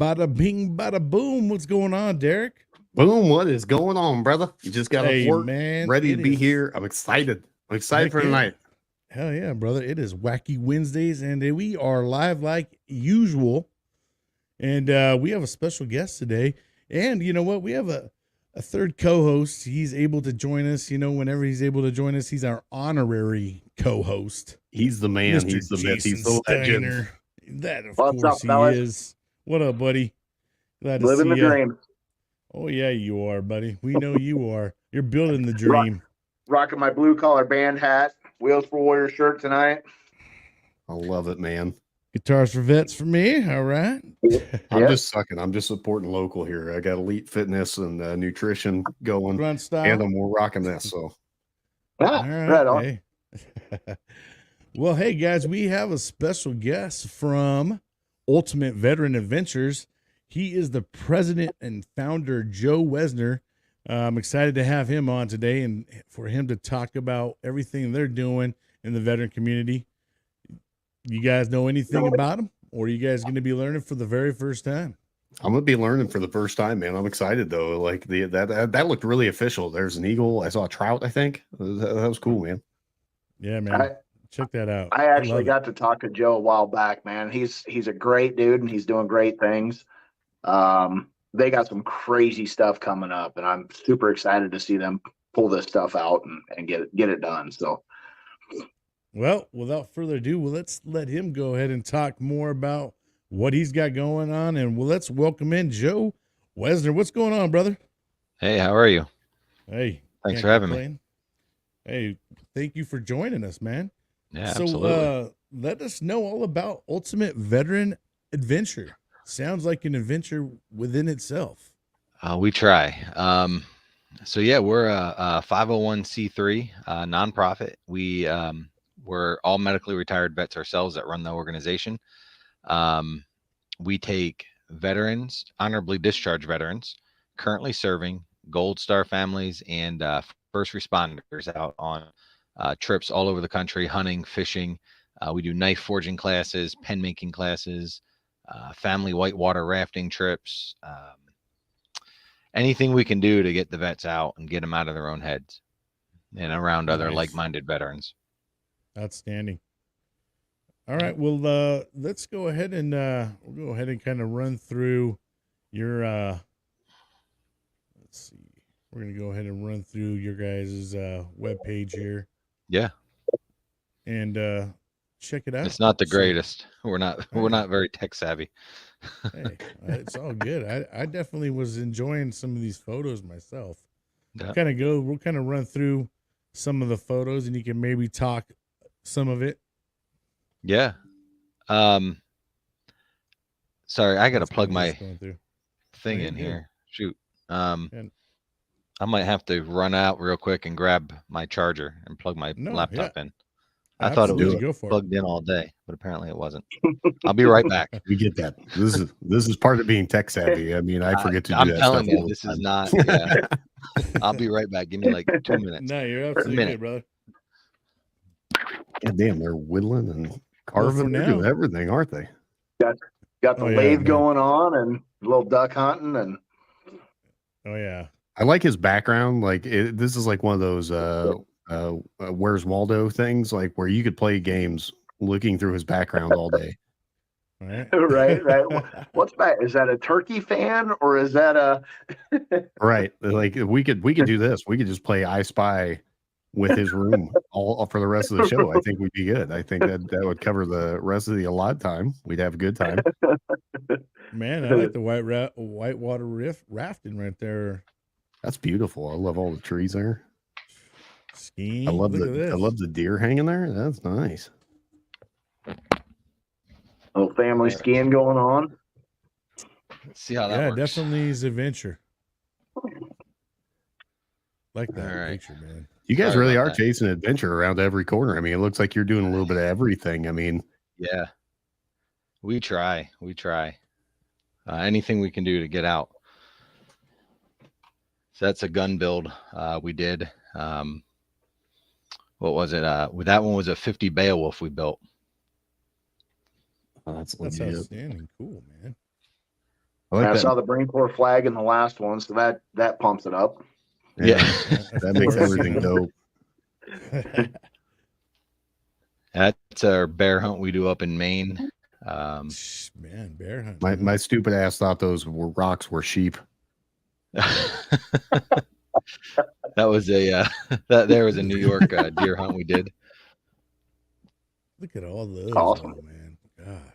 Bada bing, bada boom. What's going on, Derek? Boom. What is going on, brother? You just got off work, man, ready to be here. I'm excited. I'm excited for tonight. Hell yeah, brother. It is Wacky Wednesdays, and we are live like usual. And we have a special guest today. And you know what? We have a third co-host. He's able to join us. You know, whenever he's able to join us, he's our honorary co-host. He's the man. Mr. He's the myth. He's the legend. That, of What's course, up, fellas? he is. What up, buddy? Glad to Living see the you. dream. Oh, yeah, you are, buddy. We know you are. You're building the dream. Rocking my blue collar band hat, Wheels for Warrior shirt tonight. I love it, man. Guitars for Vets for me. All right. I'm just sucking. I'm just supporting local here. I got Elite Fitness and nutrition going. Front style. And we're rocking this. So, all right on. Hey. Well, hey, guys, we have a special guest from Ultimate Veteran Adventures. He is the president and founder, Joe Wesner. I'm excited to have him on today and for him to talk about everything they're doing in the veteran community. You guys know anything about him, or are you guys going to be learning for the very first time? I'm going to be learning for the first time, man. I'm excited, though. Like that looked really official. There's an eagle. I saw a trout, I think. That was cool, man. Yeah, man. Check that out. I actually got to talk to Joe a while back, man. He's a great dude, and he's doing great things. They got some crazy stuff coming up, and I'm super excited to see them pull this stuff out and get it done. So, well, without further ado, let's let him go ahead and talk more about what he's got going on, and let's welcome in Joe Wesner. What's going on, brother? Hey, how are you? Hey, thanks for having me. Hey, thank you for joining us, man. Yeah, so, absolutely. Let us know all about Ultimate Veteran Adventure. Sounds like an adventure within itself. We try. So yeah, we're a 501c3 nonprofit. We're all medically retired vets ourselves that run the organization. We take veterans, honorably discharged veterans, currently serving, Gold Star families, and first responders out on trips all over the country, hunting, fishing. We do knife forging classes, pen making classes, family whitewater rafting trips, anything we can do to get the vets out and get them out of their own heads and around other like-minded veterans. Outstanding. All right. Well, let's go ahead and we'll go ahead and kind of run through your let's see. We're going to go ahead and run through your guys' webpage here. Yeah. And check it out. It's not the greatest. We're not very tech savvy. Hey, it's all good. I definitely was enjoying some of these photos myself. Yeah. We'll kind of run through some of the photos, and you can maybe talk some of it. Yeah. Sorry, I got to plug my thing in here. Shoot. I might have to run out real quick and grab my charger and plug my laptop in. I thought it was plugged in all day, but apparently it wasn't. I'll be right back. We get that. This is part of being tech savvy. I mean, I forget to do that. I'm telling you, this is not. Yeah. I'll be right back. Give me like 2 minutes. No, you're absolutely good, brother. God damn, they're whittling and carving. They're doing everything, aren't they? Got the lathe going on and a little duck hunting and. Oh yeah. I like his background. Like this is like one of those Where's Waldo things, like where you could play games looking through his background all day. Right. What's that? Is that a turkey fan or is that a right? Like we could do this. We could just play I Spy with his room all for the rest of the show. I think we'd be good. I think that would cover the rest of the allotted time. We'd have a good time. Man, I like the whitewater rafting right there. That's beautiful. I love all the trees there. Skiing. I love the deer hanging there. That's nice. Little family skiing going on. Let's see how that works. Definitely is adventure. Like that picture, man. You guys really are chasing adventure around every corner. I mean, it looks like you're doing a little bit of everything. I mean, yeah, we try. Anything we can do to get out. So that's a gun build we did. What was it? That one was a 50 Beowulf we built. Oh, that's outstanding. Cool, man. I like I that. saw the Marine Corps flag in the last one, so that pumps it up. Yeah. That makes everything dope. That's our bear hunt we do up in Maine. Man, bear hunt. My stupid ass thought those rocks were sheep. That was there was a New York deer hunt we did. Look at all those, Awesome. though, man.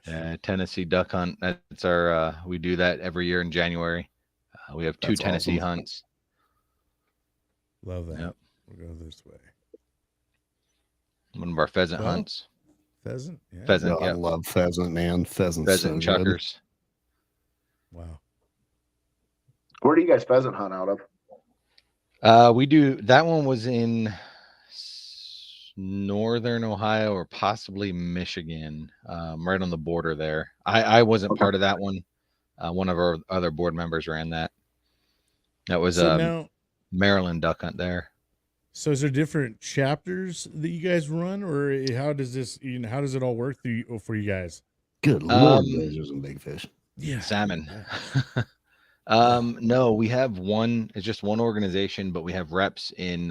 Gosh. Tennessee duck hunt. That's our we do that every year in January. We have 2 That's Tennessee awesome. hunts. Love that. Yep. We'll go this way. One of our pheasant Well, hunts. Pheasant? Yeah. Pheasant, Oh, I yeah. love pheasant, man. Pheasant's Pheasant so and good. chuckers. Wow. Where do you guys pheasant hunt out of? We do that one was in northern Ohio or possibly Michigan, right on the border there. I wasn't part of that one. One of our other board members ran that. That was So now, Maryland duck hunt there. so is there different chapters that you guys run, or how does this? How does it all work for you guys? Good lord, those are some big fish. Yeah. Salmon. Yeah. No, we have one. It's just one organization, but we have reps in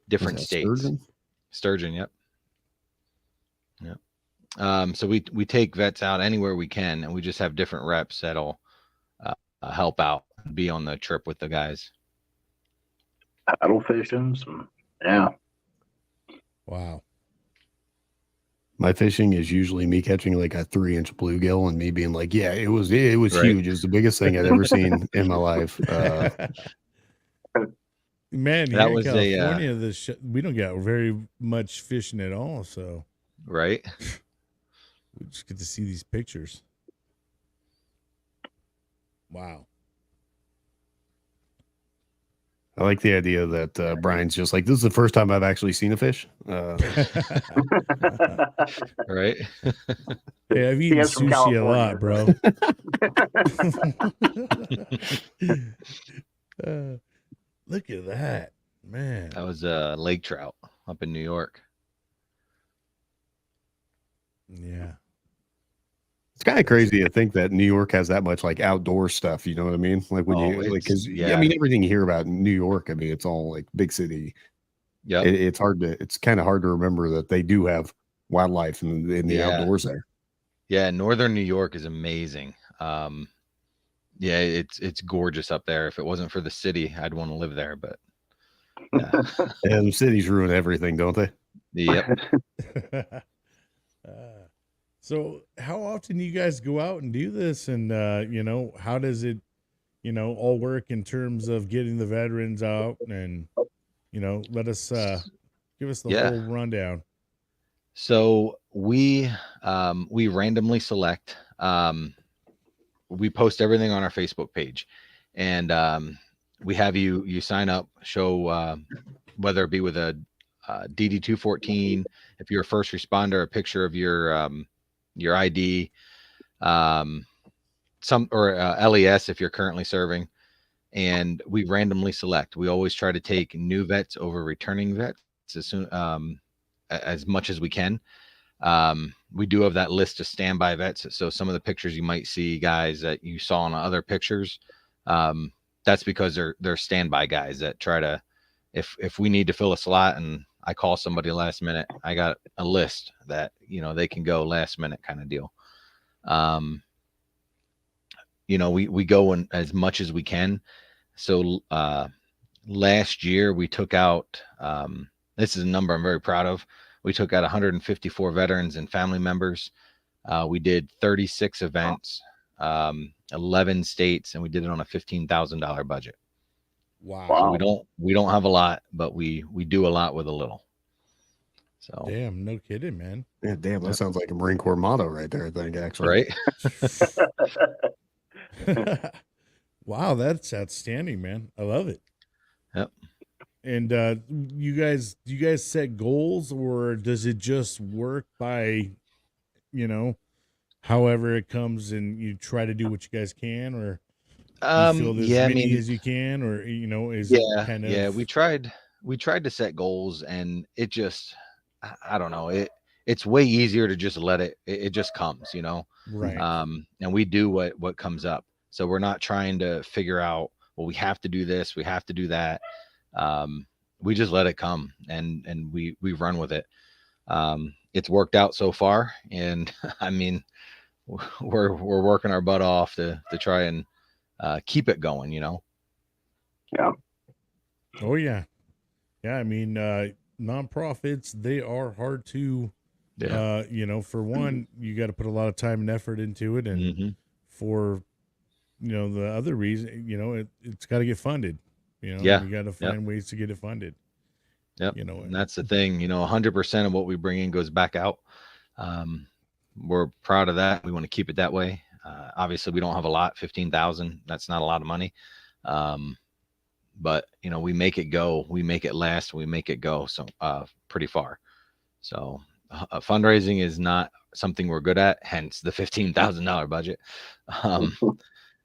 different states. Sturgeon, yep. So we take vets out anywhere we can, and we just have different reps that'll help out, be on the trip with the guys. Paddle fishing. Yeah. Wow. My fishing is usually me catching like a 3-inch bluegill and me being like, yeah, it was Right. huge. It's the biggest thing I'd ever seen in my life. Man, That here was in California, we don't get very much fishing at all, so Right. we just get to see these pictures. Wow. I like the idea that Brian's just like, this is the first time I've actually seen a fish. Right. Hey, I've eaten is from sushi a lot, bro. Look at that, man. That was lake trout up in New York. Yeah. It's kind of crazy to think that New York has that much like outdoor stuff. You know what I mean? Like when you like, because I mean, everything you hear about in New York, I mean, it's all like big city. Yeah. It's kind of hard to remember that they do have wildlife in the outdoors there. Yeah. Northern New York is amazing. Yeah, it's gorgeous up there. If it wasn't for the city, I'd want to live there, but yeah. Yeah, the cities ruin everything, don't they? Yep. So how often do you guys go out and do this? And, how does it, all work in terms of getting the veterans out and, let us, give us the whole rundown. So we randomly select, we post everything on our Facebook page, and we have you sign up, show whether it be with a DD 214, if you're a first responder, a picture of your ID, or LES if you're currently serving, and we randomly select. We always try to take new vets over returning vets as much as we can. We do have that list of standby vets. So some of the pictures you might see guys that you saw in other pictures, that's because they're standby guys that try to, if we need to fill a slot and I call somebody last minute, I got a list that, they can go last minute kind of deal. We go in as much as we can. So last year we took out, this is a number I'm very proud of. We took out 154 veterans and family members. We did 36 events, 11 states, and we did it on a $15,000 budget. Wow. So we don't have a lot, but we do a lot with a little. So damn, no kidding, man. Yeah, damn, that sounds like a Marine Corps motto right there, I think, actually. Right. Wow, that's outstanding, man. I love it. Yep. And do you guys set goals, or does it just work by, however it comes and you try to do what you guys can, or you fill as many as you can, or is it kind of we tried to set goals, and it just, I don't know, it's way easier to just let it just comes, right. And we do what comes up. So we're not trying to figure out, well, we have to do this, we have to do that. We just let it come, and we run with it. It's worked out so far, and I mean, we're working our butt off to try and keep it going, you know. Yeah. Oh yeah. Yeah, I mean, nonprofits, they are hard to, you know, for one, you got to put a lot of time and effort into it. And for, you know, the other reason, you know, it's got to get funded. You know, Yeah. you got to find ways to get it funded. Yep. You know, and that's the thing, you know, 100% of what we bring in goes back out. We're proud of that. We want to keep it that way. Obviously, we don't have a lot, 15,000. That's not a lot of money. But you know, we make it go, we make it last, we make it go. So pretty far. So fundraising is not something we're good at, hence the $15,000 budget.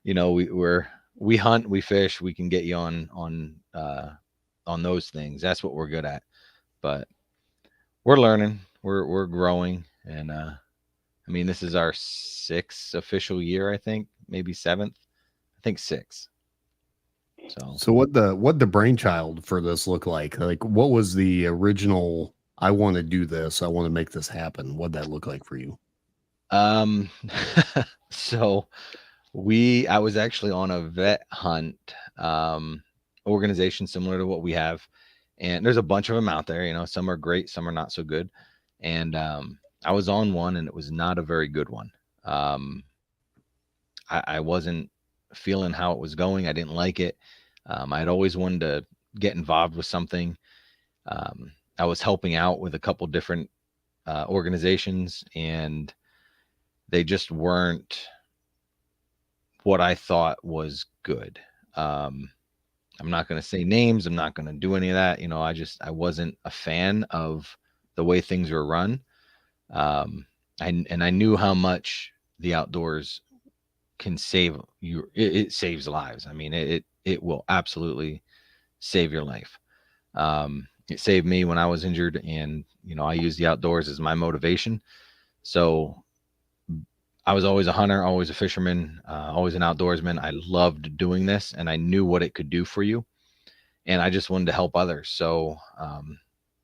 You know, we hunt, we fish, we can get you on those things. That's what we're good at. But we're learning, we're growing, and I mean, this is our 6th official year, I think, maybe 7th. I think 6. So what the brainchild for this look like? Like, what was the original? I want to do this. I want to make this happen. What'd that look like for you? So I was actually on a vet hunt organization similar to what we have, and there's a bunch of them out there. You know, some are great, some are not so good, and I was on one, and it was not a very good one. I wasn't feeling how it was going. I didn't like it. I'd always wanted to get involved with something. I was helping out with a couple different organizations, and they just weren't what I thought was good. I'm not going to say names. I'm not going to do any of that. You know, I wasn't a fan of the way things were run. I knew how much the outdoors can save you. It saves lives. I mean, it will absolutely save your life. It saved me when I was injured, and you know, I use the outdoors as my motivation. So I was always a hunter, always a fisherman, always an outdoorsman. I loved doing this, and I knew what it could do for you, and I just wanted to help others. So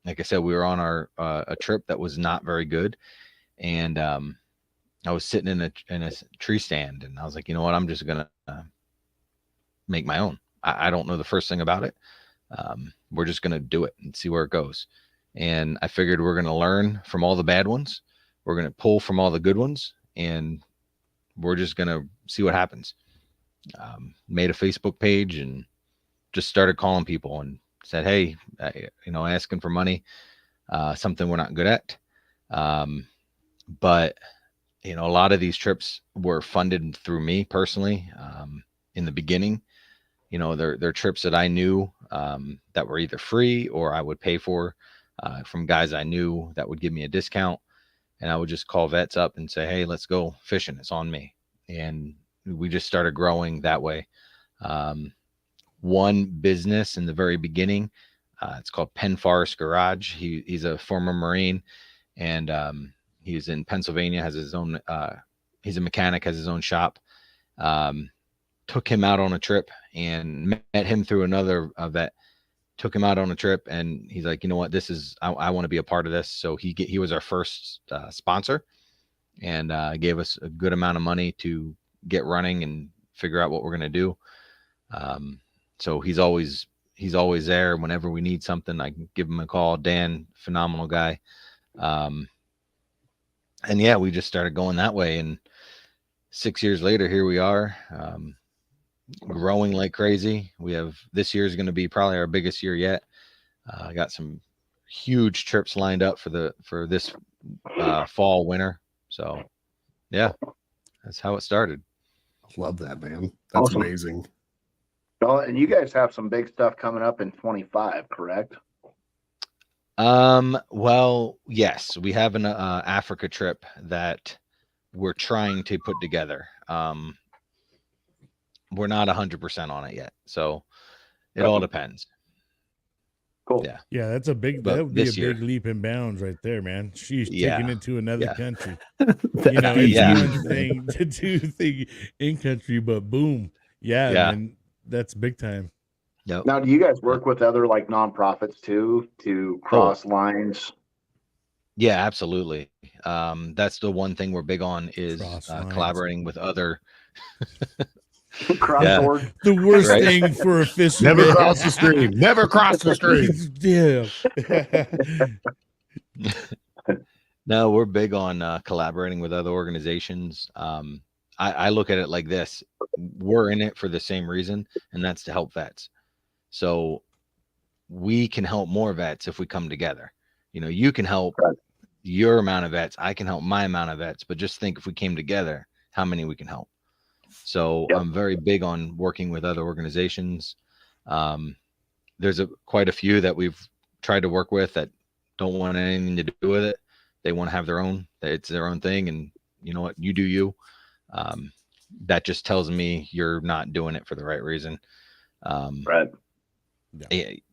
like I said, we were on a trip that was not very good, and I was sitting in a tree stand, and I was like, you know what, I'm just gonna make my own. I don't know the first thing about it. We're just gonna do it and see where it goes. And I figured we're gonna learn from all the bad ones. We're gonna pull from all the good ones, and we're just gonna see what happens. Made a Facebook page and just started calling people and said, hey, you know, asking for money, something we're not good at. But you know, a lot of these trips were funded through me personally. In the beginning, you know, they're trips that I knew that were either free or I would pay for from guys I knew that would give me a discount. And I would just call vets up and say, hey, let's go fishing. It's on me. And we just started growing that way. One business in the very beginning, it's called Penn Forest Garage. He's a former Marine, and he's in Pennsylvania, has his own, he's a mechanic, has his own shop. Took him out on a trip and met him through another vet. Took him out on a trip, and he's like, you know what, I want to be a part of this. So he was our first sponsor, and gave us a good amount of money to get running and figure out what we're going to do. So he's always there whenever we need something. I can give him a call. Dan, phenomenal guy. And yeah, we just started going that way. And 6 years later, here we are, growing like crazy. This year is going to be probably our biggest year yet. I got some huge trips lined up for this fall, winter. So yeah, that's how it started. Love that, man. That's awesome. Amazing. Well, and you guys have some big stuff coming up in 25, correct? Well, yes, we have an Africa trip that we're trying to put together. We're not 100% on it yet, so it all depends. Cool. Yeah, that's a big. But That would be a this year- big leap in bounds right there, man. She's Yeah. taking it to another Yeah. country. That'd You know, be it's Yeah. one huge, man. thing to do thing in country, but boom, yeah, Yeah. man, that's big time. Yep. Now, do you guys work with other like nonprofits too to cross lines? Yeah, absolutely. That's the one thing we're big on is Cross lines. collaborating with other. Cross Yeah. org? The worst Right. thing for a fisherman. Never cross the stream. Never cross the stream. Yeah. No, we're big on collaborating with other organizations. I look at it like this: we're in it for the same reason, and that's to help vets. So we can help more vets if we come together. You know, you can help your amount of vets, I can help my amount of vets, but just think if we came together, how many we can help. So Yep. I'm very big on working with other organizations. There's quite a few that we've tried to work with that don't want anything to do with it. They want to have their own, it's their own thing. And you know what, you do you. That just tells me you're not doing it for the right reason. Right.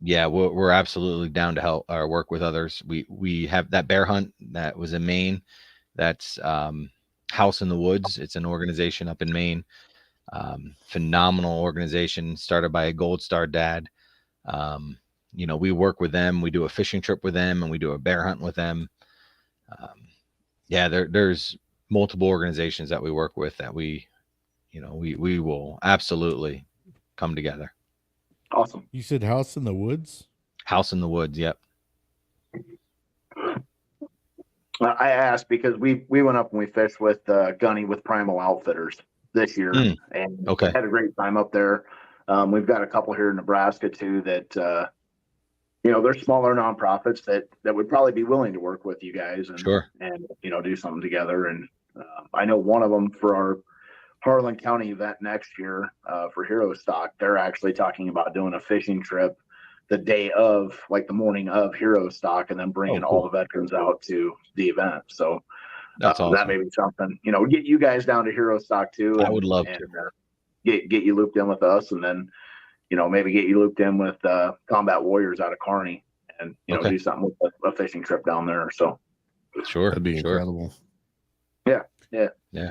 Yeah, we're absolutely down to help or work with others. We have that bear hunt that was in Maine. That's House in the Woods. It's an organization up in Maine. Phenomenal organization started by a Gold Star dad. You know, we work with them. We do a fishing trip with them, and we do a bear hunt with them. Yeah, there's multiple organizations that we work with that we will absolutely come together. Awesome. You said House in the Woods? House in the Woods. Yep. I asked because we went up and we fished with Gunny with Primal Outfitters this year, and Okay. had a great time up there. We've got a couple here in Nebraska too that they're smaller nonprofits that would probably be willing to work with you guys and Sure. and do something together. And I know one of them for our Harlan County event next year for Hero Stock, they're actually talking about doing a fishing trip the day of, like the morning of Hero Stock, and then bringing all the veterans out to the event. So That's awesome. that may be something, get you guys down to Hero Stock too. I would love to. Get you looped in with us, and then, maybe get you looped in with Combat Warriors out of Kearney, and, do something with a fishing trip down there. So Sure. That'd be incredible. Yeah.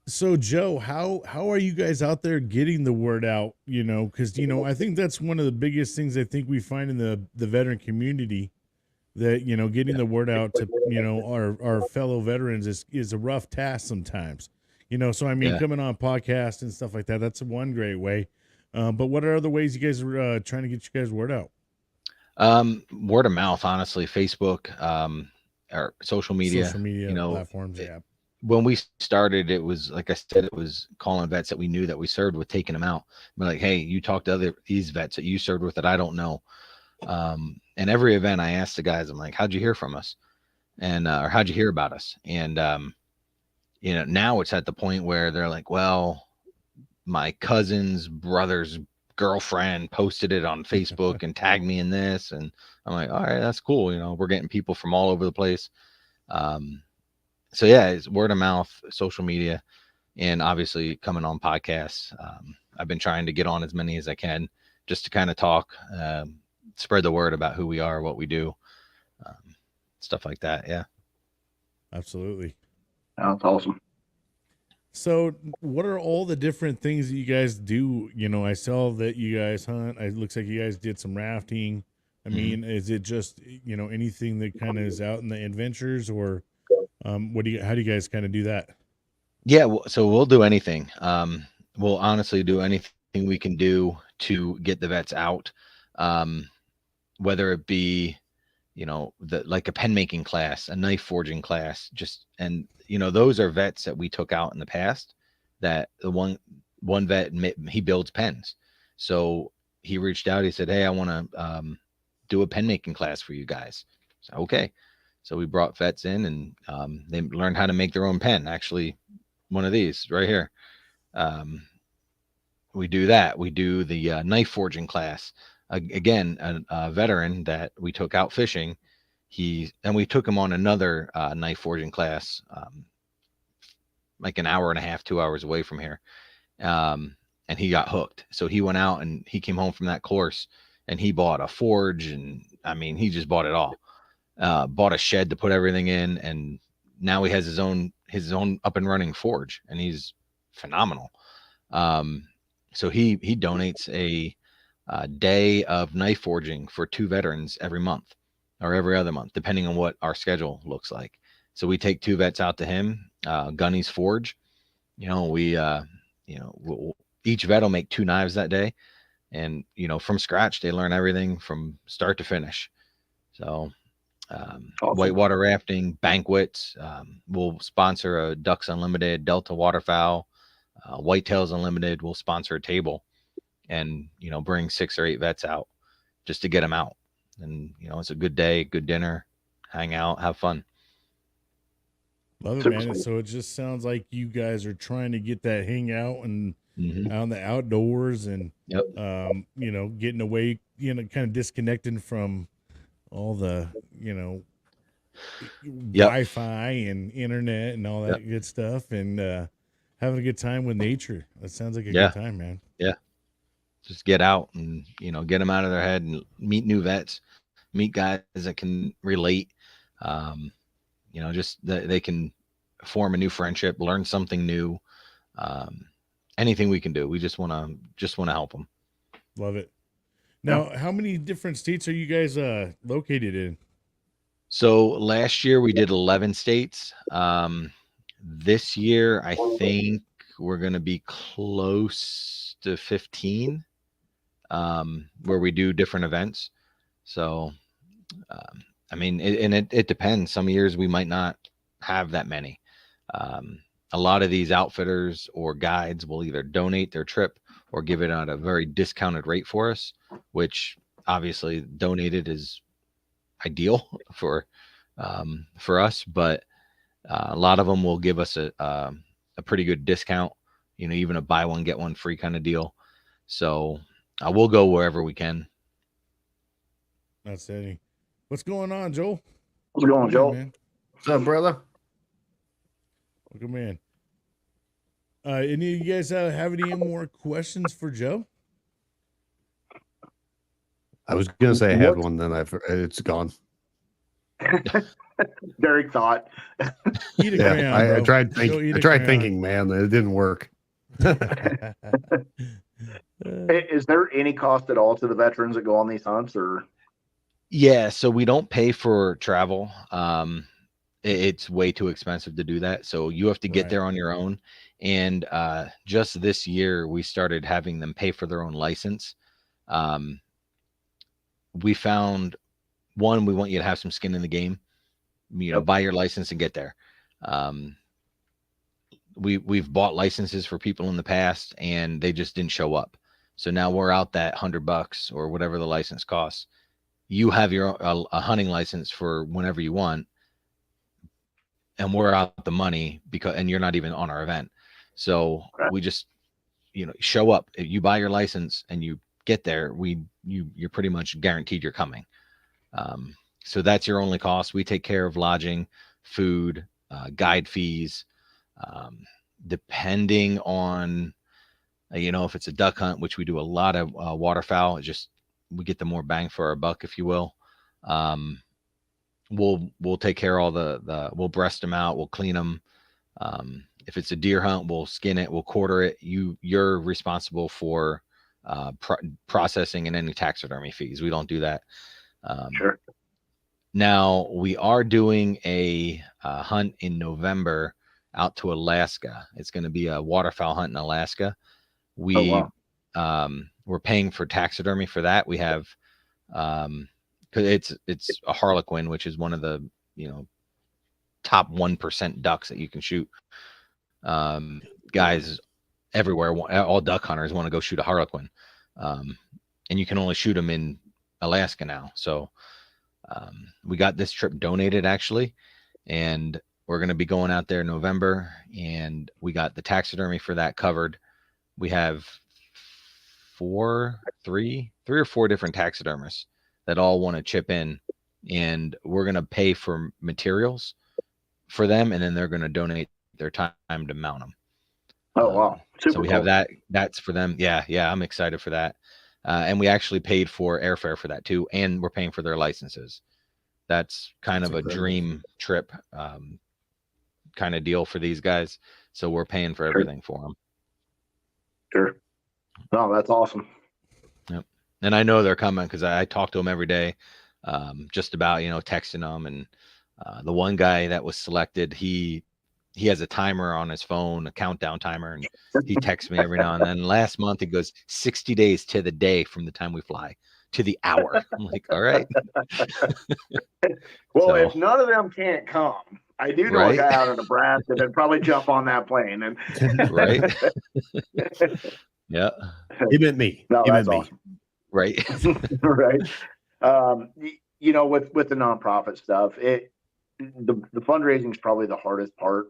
So Joe, how are you guys out there getting the word out? Because I think that's one of the biggest things I think we find in the veteran community, that getting the word out to our fellow veterans is a rough task sometimes. So I mean, coming on podcasts and stuff like that, that's one great way. But what are other ways you guys are trying to get you guys word out? Word of mouth, honestly, Facebook, or social media Platforms. Yeah. When we started, it was, like I said, it was calling vets that we knew that we served with, taking them out. We're like, hey, you talk to these vets that you served with that I don't know. And every event I asked the guys, I'm like, how'd you hear from us? And, or how'd you hear about us? And, now it's at the point where they're like, well, my cousin's brother's girlfriend posted it on Facebook and tagged me in this. And I'm like, all right, that's cool. We're getting people from all over the place. So yeah, it's word of mouth, social media, and obviously coming on podcasts. I've been trying to get on as many as I can, just to kind of talk, spread the word about who we are, what we do, stuff like that. Yeah. Absolutely. That's awesome. So what are all the different things that you guys do? I saw that you guys hunt. It looks like you guys did some rafting. I mean, is it just, anything that kind of is out in the adventures, or how do you guys kind of do that? Yeah. So we'll do anything. We'll honestly do anything we can do to get the vets out. Whether it be, like a pen making class, a knife forging class, those are vets that we took out in the past, that the one vet, he builds pens. So he reached out, he said, hey, I want to, do a pen making class for you guys. So, okay. So we brought vets in, and they learned how to make their own pen. Actually, one of these right here. We do that. We do the knife forging class. Again, a veteran that we took out fishing. And we took him on another knife forging class, like an hour and a half, 2 hours away from here. And he got hooked. So he went out and he came home from that course, and he bought a forge and I mean, he just bought it all. Bought a shed to put everything in, and now he has his own up and running forge, and he's phenomenal. So he donates a day of knife forging for 2 veterans every month or every other month, depending on what our schedule looks like. So we take 2 vets out to him, Gunny's Forge. Each vet will make 2 knives that day, and from scratch they learn everything from start to finish. So Awesome. whitewater rafting, banquets. We'll sponsor a Ducks Unlimited, Delta Waterfowl, Whitetails Unlimited. We'll sponsor a table, and bring 6 or 8 vets out just to get them out. And it's a good day, good dinner, hang out, have fun. Love it, man. And so it just sounds like you guys are trying to get that hangout and out in the outdoors, and Yep. Getting away, kind of disconnecting from all the Wi-Fi and internet and all that good stuff, and having a good time with nature. That sounds like a good time, man. Yeah, just get out and get them out of their head and meet new vets, meet guys that can relate. Just that they can form a new friendship, learn something new. Anything we can do, we just want to help them. Love it. Now, how many different states are you guys located in? So last year we did 11 states. This year I think we're going to be close to 15, where we do different events. So, it depends. Some years we might not have that many. A lot of these outfitters or guides will either donate their trip or give it at a very discounted rate for us, which obviously donated is ideal for us, but a lot of them will give us a pretty good discount, even a buy one get one free kind of deal. So we'll go wherever we can. Outstanding. What's going on, Joel? What's going on, Joel? Man? What's up, brother? Welcome in. Any of you guys have any more questions for Joe? I was gonna say I had one, then it's gone. Derek thought. I tried thinking, man, it didn't work. Is there any cost at all to the veterans that go on these hunts, or? Yeah, so we don't pay for travel. It's way too expensive to do that. So you have to get there on your own. And just this year, we started having them pay for their own license. We found, one, we want you to have some skin in the game. Buy your license and get there. We've bought licenses for people in the past, and they just didn't show up. So now we're out that $100 or whatever the license costs. You have a hunting license for whenever you want, and we're out the money and you're not even on our event. So we just, show up. If you buy your license and you get there, you're pretty much guaranteed you're coming. So that's your only cost. We take care of lodging, food, guide fees, depending on, if it's a duck hunt, which we do a lot of waterfowl, we get the more bang for our buck, if you will. We'll take care of all we'll breast them out. We'll clean them. If it's a deer hunt, we'll skin it, we'll quarter it. You're responsible for processing and any taxidermy fees. We don't do that. Sure. Now we are doing a hunt in November out to Alaska. It's going to be a waterfowl hunt in Alaska. We're paying for taxidermy for that. We have, cause it's a harlequin, which is one of the, top 1% ducks that you can shoot. Guys everywhere, all duck hunters want to go shoot a harlequin. And you can only shoot them in Alaska now. So, we got this trip donated actually, and we're going to be going out there in November, and we got the taxidermy for that covered. We have three or four different taxidermists that all want to chip in, and we're going to pay for materials for them, and then they're going to donate their time to mount them. Oh, wow. So we have that. That's for them. Yeah. I'm excited for that. And we actually paid for airfare for that too, and we're paying for their licenses. That's kind of a dream trip kind of deal for these guys. So we're paying for everything for them. Sure. No, that's awesome. Yep. And I know they're coming because I talk to them every day, just about, texting them. And the one guy that was selected, he has a timer on his phone, a countdown timer, and he texts me every now and then. Last month, he goes 60 days to the day from the time we fly to the hour. I'm like, all right. Well, So, if none of them can't come, I do know a guy out of Nebraska that'd probably jump on that plane. And right. Yeah. He meant me. No, he that's meant awesome. me. Right. Right. With the nonprofit stuff, the fundraising is probably the hardest part.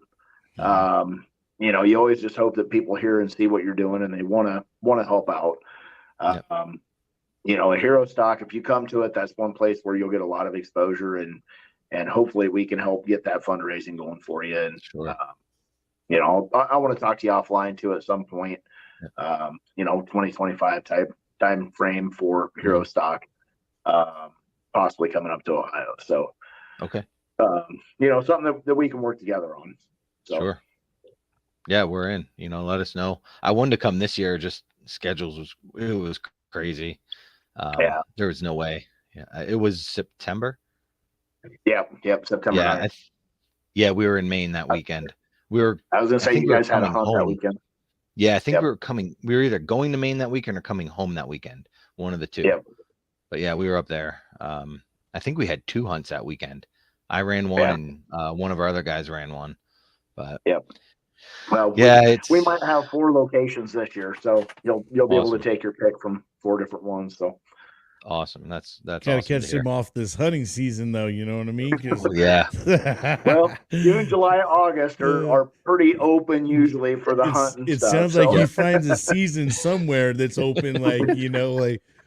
You always just hope that people hear and see what you're doing and they want to help out. Yep. A Hero Stock, if you come to it, that's one place where you'll get a lot of exposure and hopefully we can help get that fundraising going for you. And, Sure. I want to talk to you offline too at some point, 2025 type time frame for Hero Stock, possibly coming up to Ohio. So, okay. Something that we can work together on. So. Sure. Yeah, we're in, let us know. I wanted to come this year, just schedules was crazy. There was no way. Yeah. It was September. Yep. September 9th. We were in Maine that weekend. I was going to say you guys had a hunt that weekend. Yeah, I think we were either going to Maine that weekend or coming home that weekend. One of the two. Yep. But yeah, we were up there. I think we had 2 hunts that weekend. I ran one and one of our other guys ran one. But well, we might have 4 locations this year, so you'll be able to take your pick from 4 different ones. So awesome. That's gotta awesome catch him off this hunting season, though. You know what I mean? Yeah. Well, June, July, August are pretty open usually for the hunt and it stuff. sounds like he finds a season somewhere that's open,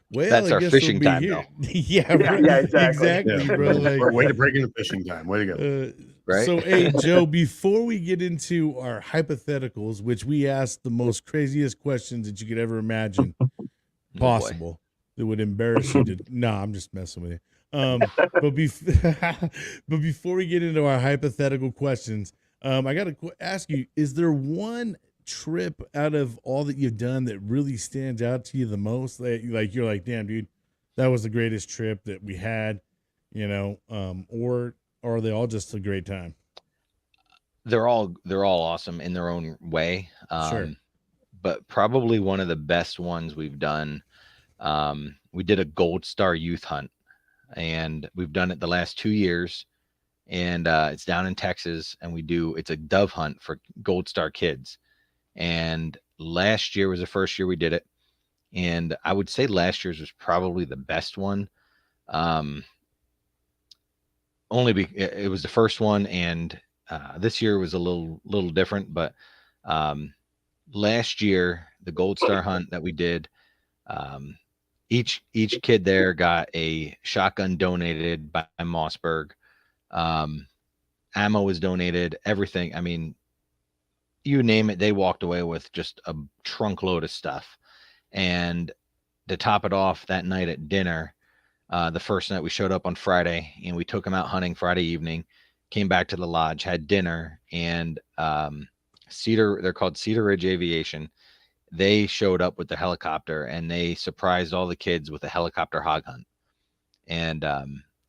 well, that's I our guess fishing we'll time, be here. Yeah, exactly, bro. Way to break into fishing time. Way to go. Right. So, hey, Joe, before we get into our hypotheticals, which we ask the most craziest questions that you could ever imagine possible, that would embarrass you to. Nah, I'm just messing with you. But before we get into our hypothetical questions, I got to ask you: is there one trip out of all that you've done that really stands out to you the most? Like you're like, damn, dude, that was the greatest trip that we had, or are they all just a great time? They're all awesome in their own way. Sure. But probably one of the best ones we've done. We did a Gold Star youth hunt, and we've done it the last 2 years, and it's down in Texas, and it's a dove hunt for Gold Star kids. And last year was the first year we did it. And I would say last year's was probably the best one. Only it was the first one, and this year was a little different. But last year, the Gold Star hunt that we did, each kid there got a shotgun donated by Mossberg. Ammo was donated. Everything. I mean, you name it, they walked away with just a trunk load of stuff. And to top it off, that night at dinner, the first night we showed up on Friday, and we took them out hunting Friday evening, came back to the lodge, had dinner, and they're called Cedar Ridge Aviation. They showed up with the helicopter, and they surprised all the kids with a helicopter hog hunt. And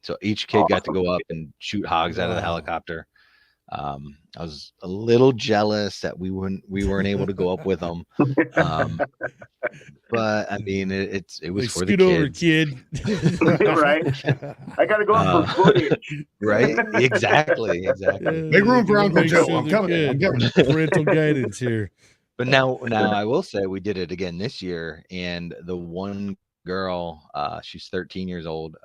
so each kid got to go up and shoot hogs out of the helicopter. I was a little jealous that we weren't able to go up with them. But I mean, it was for the kids. Over, kid. Right. I got to go up for footage. Right. Exactly. Make room for Uncle Joe. I'm coming. Parental guidance here. But now I will say we did it again this year, and the one girl, she's 13 years old,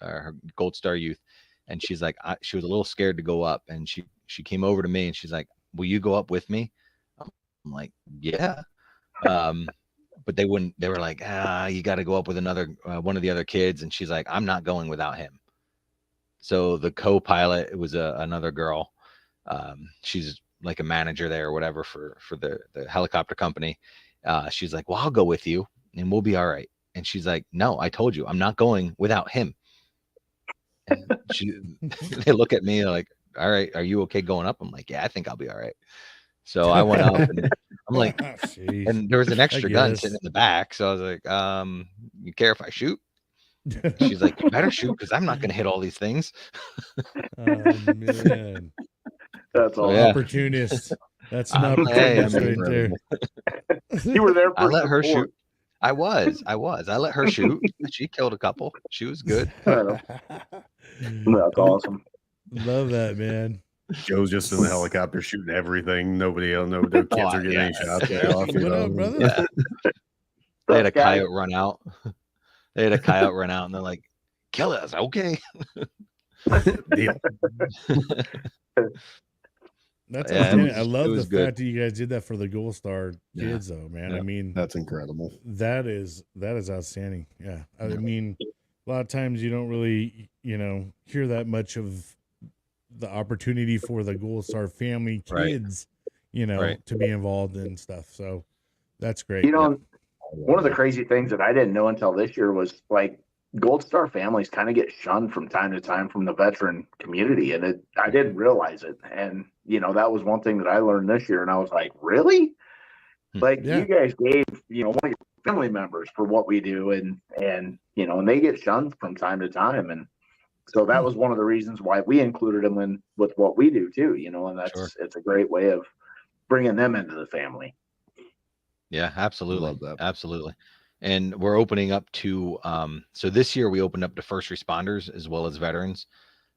her Gold Star youth. And she's like, she was a little scared to go up, and she came over to me, and she's like, "Will you go up with me?" I'm like, "Yeah." But they wouldn't. They were like, "You got to go up with another one of the other kids." And she's like, "I'm not going without him." So the co-pilot, it was another girl. She's like a manager there or whatever for the helicopter company. She's like, "Well, I'll go with you, and we'll be all right." And she's like, no, I told you, I'm not going without him. And they look at me like, all right, are you okay going up? I'm like, yeah, I think I'll be all right. So I went up and I'm like, Jeez. and there was an extra gun guess. sitting in the back. So I was like, you care if I shoot? She's like, you better shoot because I'm not going to hit all these things. Oh man, That's So, all. yeah. opportunist. That's I'm an like, hey, I opportunist mean, right there. You were there for I let her support. shoot. I was. I let her shoot. She killed a couple. She was good. That's awesome. Love that, man. Joe's just in the helicopter shooting everything. Nobody else, no kids are getting any shots off. You What know? up, brother? Yeah. They had a Guys. coyote run out. They had a coyote run out, and they're like, "Kill us, okay?" Deal. That's Yeah, outstanding. I it love the was good. fact that you guys did that for the Gold Star Yeah. kids, though, man. Yeah. I mean, That's incredible. that is outstanding. Yeah, I Yeah. mean, a lot of times you don't really, hear that much of the opportunity for the Gold Star family Right. kids, Right. to be involved in stuff. So that's great. You know, one of the crazy things that I didn't know until this year was like Gold Star families kind of get shunned from time to time from the veteran community. And I didn't realize it. And, that was one thing that I learned this year. And I was like, really? Like Yeah. you guys gave, one of your family members for what we do. And they get shunned from time to time. And so that was one of the reasons why we included them with what we do too, and it's a great way of bringing them into the family. Yeah, absolutely. Love that. Absolutely. And we're opening up to so this year we opened up to first responders as well as veterans.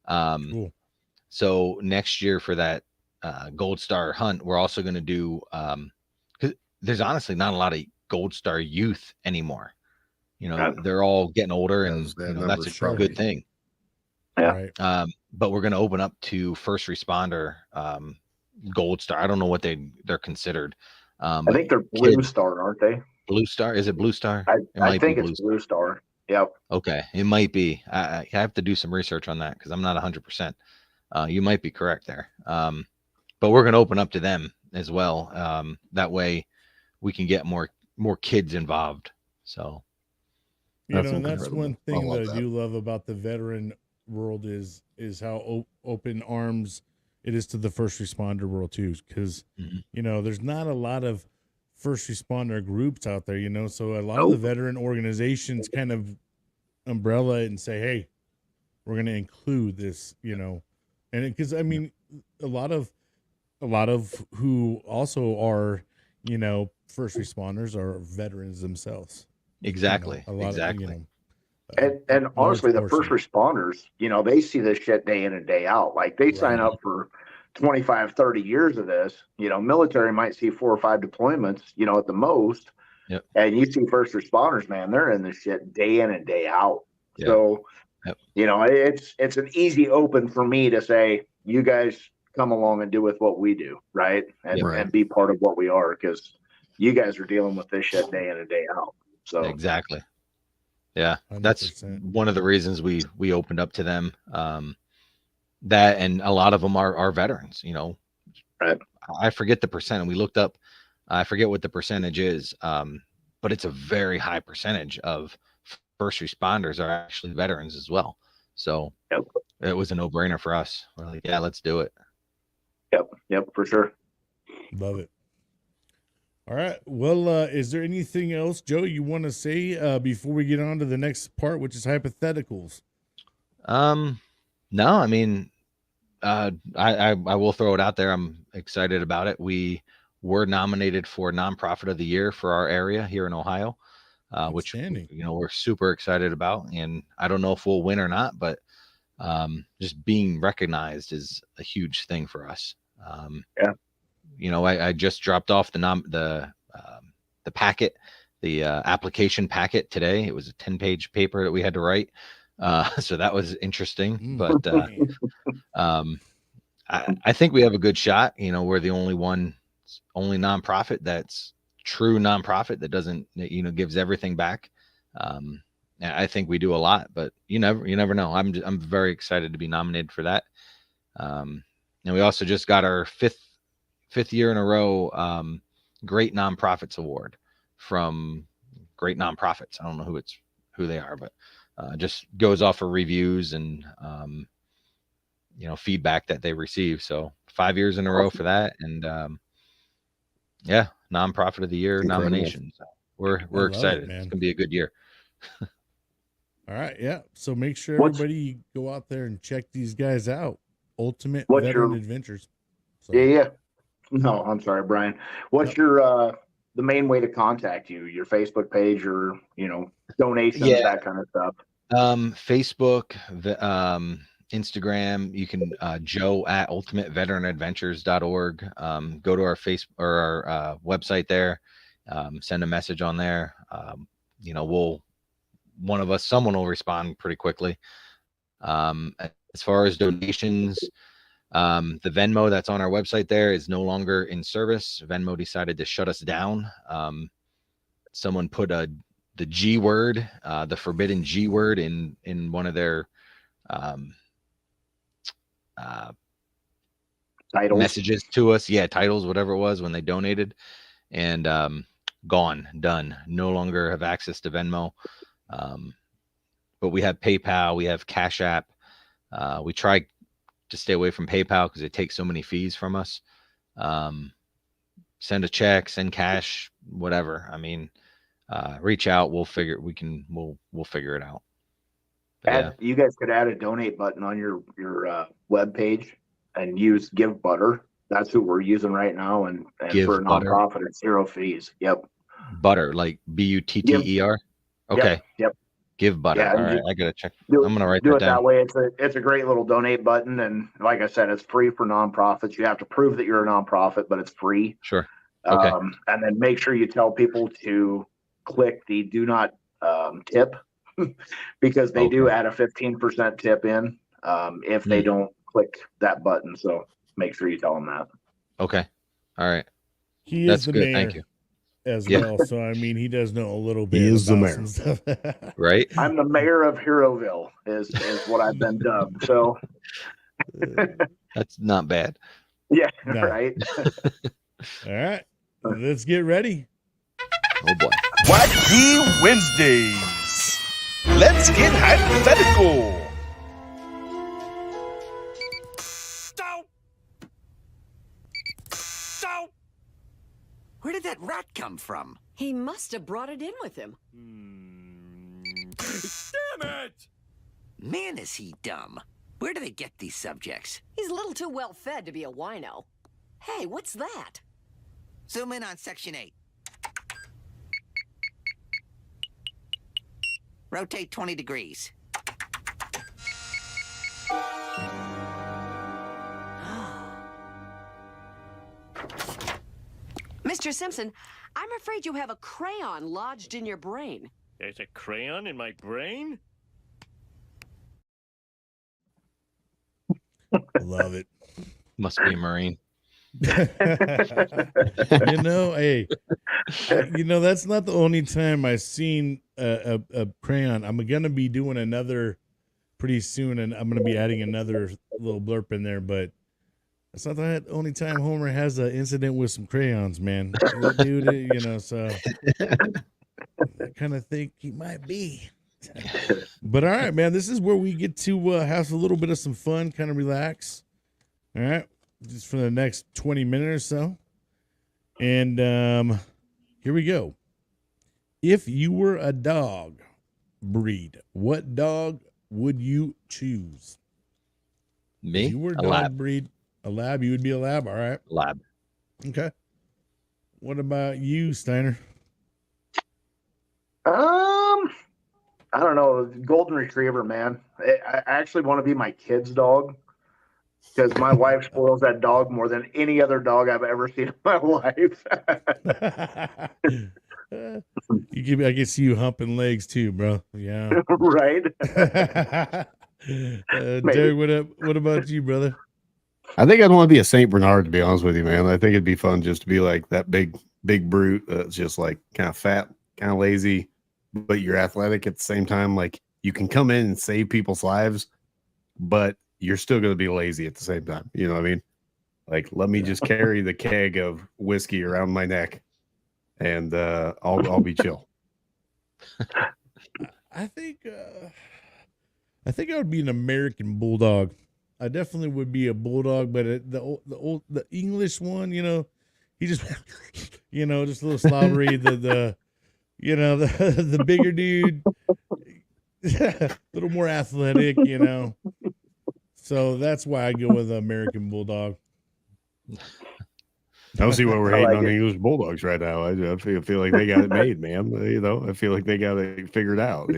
Cool. So next year for that Gold Star hunt, we're also going to do because there's honestly not a lot of Gold Star youth anymore. They're all getting older, and that's a sure. good thing. Yeah. Right. But we're going to open up to first responder Gold Star. I don't know what they're considered. I think they're Blue Star, aren't they? Blue Star? Is it Blue Star? I think it's Blue Star. Yep. Okay, it might be. I have to do some research on that because I'm not 100%. You might be correct there. But we're going to open up to them as well. That way we can get more kids involved. So That's incredible. one thing I love that I do love about the veteran world is how open arms it is to the first responder world too. Because there's not a lot of first responder groups out there. So a lot of the veteran organizations kind of umbrella it and say, hey, we're going to include this. And because I mean, a lot of who also are first responders are veterans themselves. exactly. Exactly. And honestly, the first responders, they see this shit day in and day out. Like they sign up for 25, 30 years of this. Military might see 4 or 5 deployments, at the most. Yep. And you see first responders, man, they're in this shit day in and day out. Yep. So, Yep. It's an easy open for me to say, you guys come along and do with what we do, right? And be part of what we are, because you guys are dealing with this shit day in and day out. So exactly. Yeah, 100%. that's one of the reasons we opened up to them. That, and a lot of them are veterans. Right. I forget the percent, and we looked up. I forget what the percentage is, but it's a very high percentage of first responders are actually veterans as well. So it was a no-brainer for us. We're like, yeah, let's do it. Yep, for sure. Love it. All right. Well, is there anything else, Joe, you want to say before we get on to the next part, which is hypotheticals? No, I mean, I will throw it out there. I'm excited about it. We were nominated for Nonprofit of the Year for our area here in Ohio, which we're super excited about. And I don't know if we'll win or not, but just being recognized is a huge thing for us. I just dropped off the packet, the application packet today. It was a 10-page paper that we had to write. So that was interesting, but I think we have a good shot. We're the only nonprofit that's true nonprofit that doesn't, gives everything back. I think we do a lot, but you never know. I'm very excited to be nominated for that. And we also just got our fifth year in a row Great Nonprofits Award from great nonprofits. I don't know who they are, but just goes off of reviews and feedback that they receive. So 5 years in a row for that, and nonprofit of the year nomination. So we're excited. It's gonna be a good year. All right, yeah. So make sure everybody go out there and check these guys out. Ultimate Veteran Adventures. So. Yeah. No, I'm sorry, Brian. What's your the main way to contact you? Your Facebook page, or donations, that kind of stuff. Facebook, Instagram. You can Joe at ultimateveteranadventures.org. Go to our Facebook or our website there. Send a message on there. Someone will respond pretty quickly. As far as donations, the Venmo that's on our website there is no longer in service. Venmo decided to shut us down. Someone put the G word, the forbidden G word in one of their titles, messages to us. Yeah, titles, whatever it was when they donated, and gone, done. No longer have access to Venmo. But we have PayPal, we have Cash App. We try to stay away from PayPal because it takes so many fees from us. Send a check, send cash, whatever. I mean, reach out. We'll figure it out. You guys could add a donate button on your web page and use Give Butter. That's who we're using right now, and for a nonprofit, it's 0 fees. Yep. Butter, like BUTTER. Okay. Yep. Give Butter. Yeah, all right, I gotta check. I'm gonna write do that it down. that way. It's a great little donate button, and like I said, it's free for nonprofits. You have to prove that you're a nonprofit, but it's free. Sure. Okay. And then make sure you tell people to click the do not tip because they do add a 15% tip in if they don't click that button. So make sure you tell them that. Okay. All right. That's good. Mayor. Thank you. As well, so I mean, he does know a little bit. He is the about mayor, some stuff. Right? I'm the mayor of Heroville, is what I've been dubbed. So that's not bad. Yeah, no. Right. All right, let's get ready. Oh boy! Wacky Wednesdays. Let's get hypothetical. Where did that rat come from? He must have brought it in with him. Damn it! Man, is he dumb. Where do they get these subjects? He's a little too well fed to be a wino. Hey, what's that? Zoom in on section 8. Rotate 20 degrees. Mr. Simpson, I'm afraid you have a crayon lodged in your brain. There's a crayon in my brain? Love it. Must be a Marine. Hey, that's not the only time I've seen a crayon. I'm going to be doing another pretty soon, and I'm going to be adding another little blurb in there, but that's not the only time Homer has an incident with some crayons, man. Dude, so I kind of think he might be. But all right, man, this is where we get to have a little bit of some fun, kind of relax. All right, just for the next 20 minutes or so. And here we go. If you were a dog breed, what dog would you choose? Me? If you were a dog lab. breed. A lab, you would be a lab, all right. Lab. Okay. What about you, Steiner? I don't know. Golden Retriever, man. I actually want to be my kid's dog because my wife spoils that dog more than any other dog I've ever seen in my life. I can see you humping legs too, bro. Yeah. Right. Derek, what about you, brother? I think I'd want to be a Saint Bernard, to be honest with you, man. I think it'd be fun just to be like that big brute that's just like kind of fat, kind of lazy, but you're athletic at the same time. Like you can come in and save people's lives, but you're still going to be lazy at the same time. You know what I mean? Like, let me just carry the keg of whiskey around my neck and I'll be chill. I think I would be an American bulldog. I definitely would be a bulldog, but the English one, he just just a little slobbery. The the bigger dude, a little more athletic, So that's why I go with the American bulldog. I don't see why we're I hating like on it. the English Bulldogs right now. I feel like they got it made, man. I feel like they got it figured out.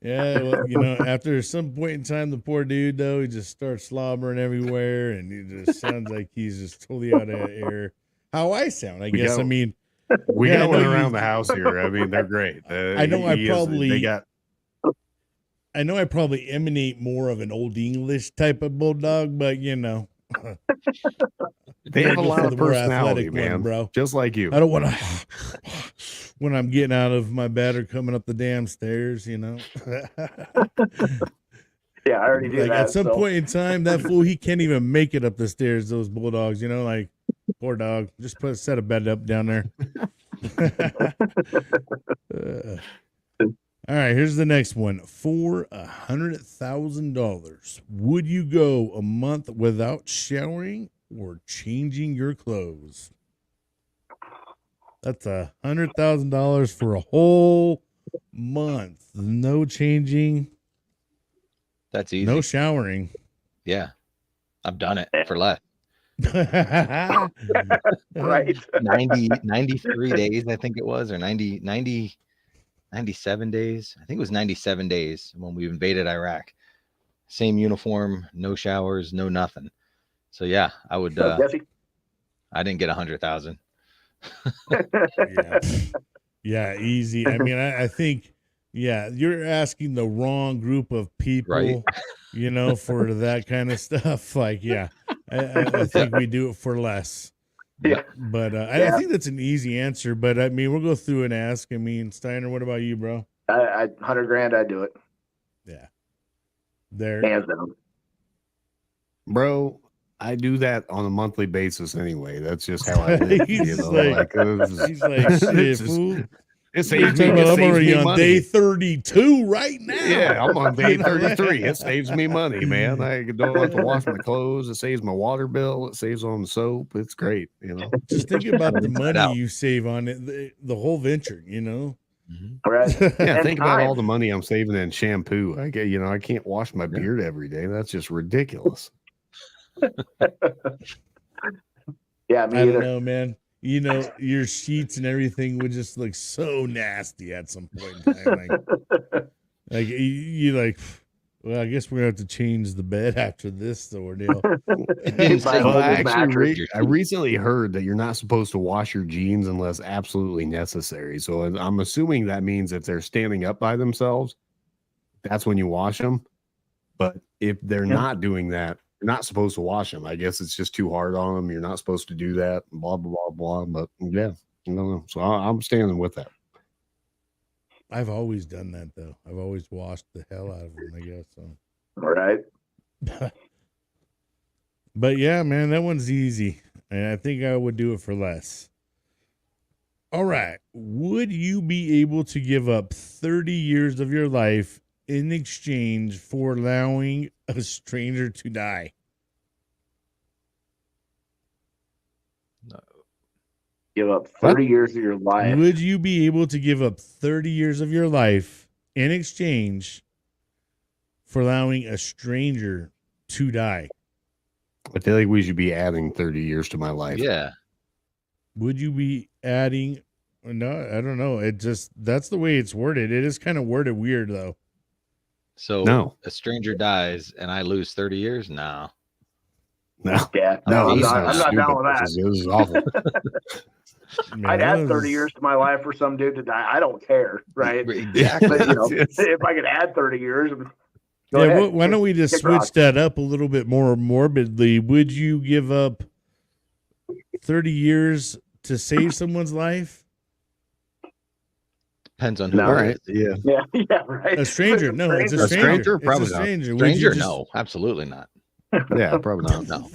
Yeah, well, after some point in time, the poor dude though, he just starts slobbering everywhere, and he just sounds like he's just totally out of air. How I sound, I guess. got- I mean, We Yeah, I got one know around you- the house here. I mean, they're great. I know I They got probably emanate more of an old English type of bulldog, but they have a go lot for of the more personality, athletic one, man. bro. Just like you. I don't want to when I'm getting out of my bed or coming up the damn stairs, Yeah, I already do Like that. at some so. point in time, that fool he can't even make it up the stairs. Those bulldogs, like poor dog. Just set a bed up down there. All right, here's the next one. For $100,000, would you go a month without showering or changing your clothes? That's $100,000 for a whole month. No changing, That's easy. no showering. Yeah. I've done it for less. Right. 93 days, I think it was, or 97 days. I think it was 97 days when we invaded Iraq. Same uniform, no showers, no nothing. So yeah, I would. Jesse? I didn't get 100,000. Yeah, easy. I mean, I think, you're asking the wrong group of people, Right. For that kind of stuff. Like, I think we do it for less. Yeah. But I think that's an easy answer. But I mean, we'll go through and ask. I mean, Steiner, what about you, bro? I 100 grand, I'd do it. Yeah. There. Hands down. Bro, I do that on a monthly basis anyway. That's just how I live. He's He's like, shit, fool. It saves me, I'm it saves already me on money. day 32 right now. Yeah, I'm on day 33. It saves me money, man. I don't have to wash my clothes. It saves my water bill. It saves on the soap. It's great, Just think about the money out. you save on it, the whole venture, Right. Yeah, And think about time. all the money I'm saving in shampoo. I can't wash my beard every day. That's just ridiculous. Yeah, me I don't either. know, man. Your sheets and everything would just look so nasty at some point in time. Like you like, well, I guess we're gonna have to change the bed after this ordeal. It didn't say Well, I Mobile actually mattress. I recently heard that you're not supposed to wash your jeans unless absolutely necessary. So I'm assuming that means if they're standing up by themselves, that's when you wash them. But if they're not doing that, you're not supposed to wash them. I guess it's just too hard on them. You're not supposed to do that. Blah blah blah blah. But yeah, no. So I'm standing with that. I've always done that though. I've always washed the hell out of them, I guess. So. Right. But yeah, man, that one's easy. And I think I would do it for less. All right. Would you be able to give up 30 years of your life in exchange for allowing a stranger to die? Give up 30 years of your life. Would you be able to give up 30 years of your life in exchange for allowing a stranger to die? I feel like we should be adding 30 years to my life. Yeah. Would you be adding? No, I don't know. That's the way it's worded. It is kind of worded weird though. So No. a stranger dies and I lose 30 years? No. No. Yeah. No, I'm this is not stupid. down with that. This is awful. Man, I'd that add 30 was- years to my life for some dude to die. I don't care. Right. Exactly. But, Yes. if I could add 30 years. Go Yeah, ahead. why don't we just Kick switch rocks. that up a little bit more morbidly? Would you give up 30 years to save someone's life? Depends on who. No. All it right. is. Yeah. Yeah. Right. A stranger? No, it's a A stranger. stranger? It's Probably a not. stranger. Would you Stranger? just- No, absolutely not. Yeah, probably not. No.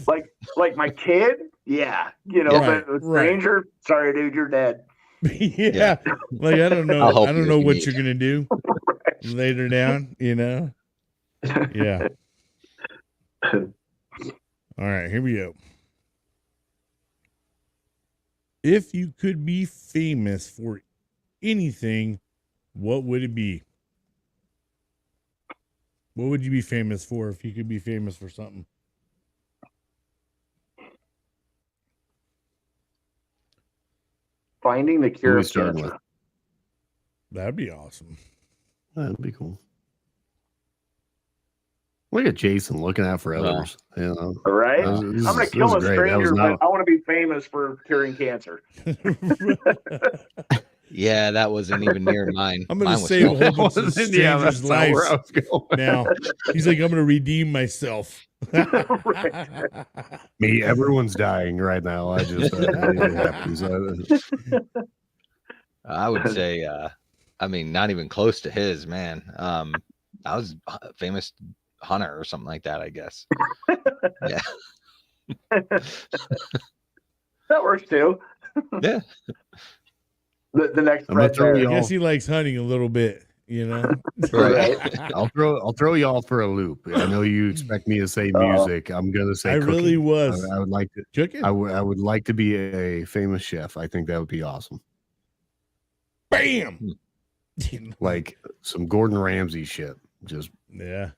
Like my kid. Yeah. Right, but a right. stranger. Sorry, dude, you're dead. Yeah. Like, I don't know. I'll help I don't you know if you what need. you're going to do later down, Yeah. All right, here we go. If you could be famous for anything, what would it be? What would you be famous for if you could be famous for something? Finding the Who cure we of starting cancer. with? That'd be awesome. That'd be cool. Look at Jason looking out for Well, others. You know, Right? This I'm is- going to this kill is a great. That was stranger, not- but I want to be famous for curing cancer. Yeah, that wasn't even near mine. I'm going Mine to was save a filthy. whole bunch of Yeah, that's strangers' not where lives I was going. now. He's like, I'm going to redeem myself. Me, everyone's dying right now. I just it happens. I would say, I mean, not even close to his, man. I was a famous hunter or something like that, I guess. Yeah. That works too. Yeah. The next I'm gonna Fred throw Bear. you I all. guess he likes hunting a little bit, Right. I'll throw y'all for a loop. I know you expect me to say music. I'm gonna say I cooking. really was. I would like to. Cooking? I would like to be a famous chef. I think that would be awesome. Bam! Like some Gordon Ramsay shit. Just Yeah.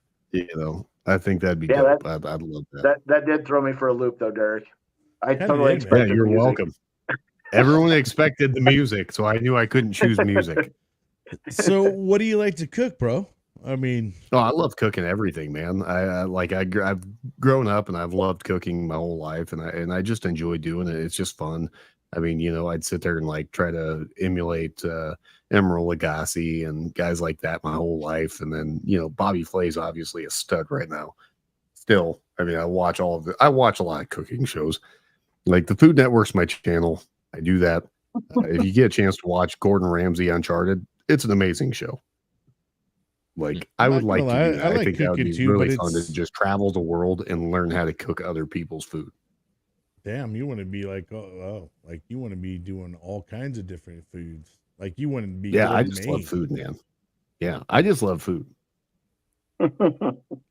I think that'd be Yeah, dope. I'd love that. That did throw me for a loop, though, Derek. I Kinda totally did, man. Yeah, expected you're music. welcome. Everyone expected the music, so I knew I couldn't choose music. So, what do you like to cook, bro? I mean, Oh, I love cooking everything, man. I've grown up and I've loved cooking my whole life, and I just enjoy doing it. It's just fun. I mean, I'd sit there and like try to emulate Emeril Lagasse and guys like that my whole life, and then Bobby Flay's obviously a stud right now. Still, I mean, I watch a lot of cooking shows. Like the Food Network's my channel. I do that. If you get a chance to watch Gordon Ramsay Uncharted, it's an amazing show. Like I I'm would not like gonna to lie, do that. I I like think that would cooking be too, really but fun to it's- just travel the world and learn how to cook other people's food. damn, you want to be like, like you want to be doing all kinds of different foods. Like you want to be. Yeah, I good just made. love food, man. Yeah, I just love food.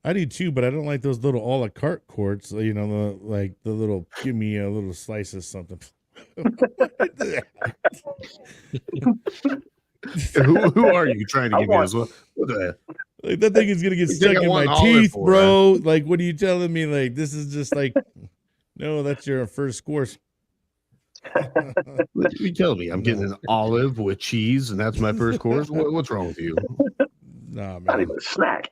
I do too, but I don't like those little a la carte courts. The little give me a little slice of something. who are you trying to I give me want- this one? What the- Like that thing is gonna get You think stuck I in want my olive teeth, for, bro. Like, what are you telling me? Like, this is just like, no, that's your first course. What you tell me? I'm getting an olive with cheese, and that's my first course. What's wrong with you? Nah, Not man. even a snack.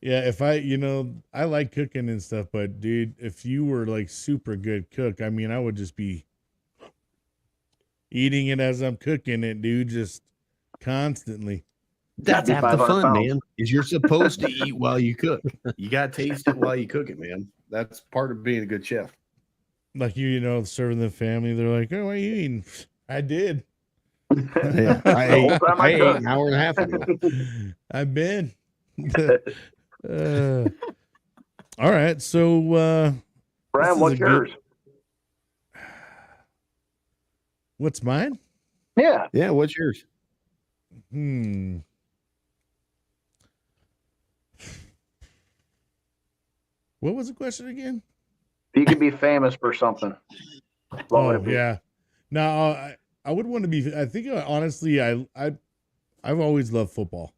Yeah, if I like cooking and stuff, but dude, if you were like super good cook, I mean, I would just be eating it as I'm cooking it, dude, just constantly. That's Be half the 500 fun, pounds. man. Is you're supposed to eat while you cook. You got to taste it while you cook it, man. That's part of being a good chef. Like serving the family, they're like, "Oh, what are you eating?" I did. Yeah, I The whole ate, time I I ate cook. an hour and a half ago. I've been. All right, so Brian, is what's a good- yours? what's mine? Yeah. Yeah, what's yours? What was the question again? You could be famous for something. What would it be? Yeah. No, I would want to be. I think honestly, I've always loved football,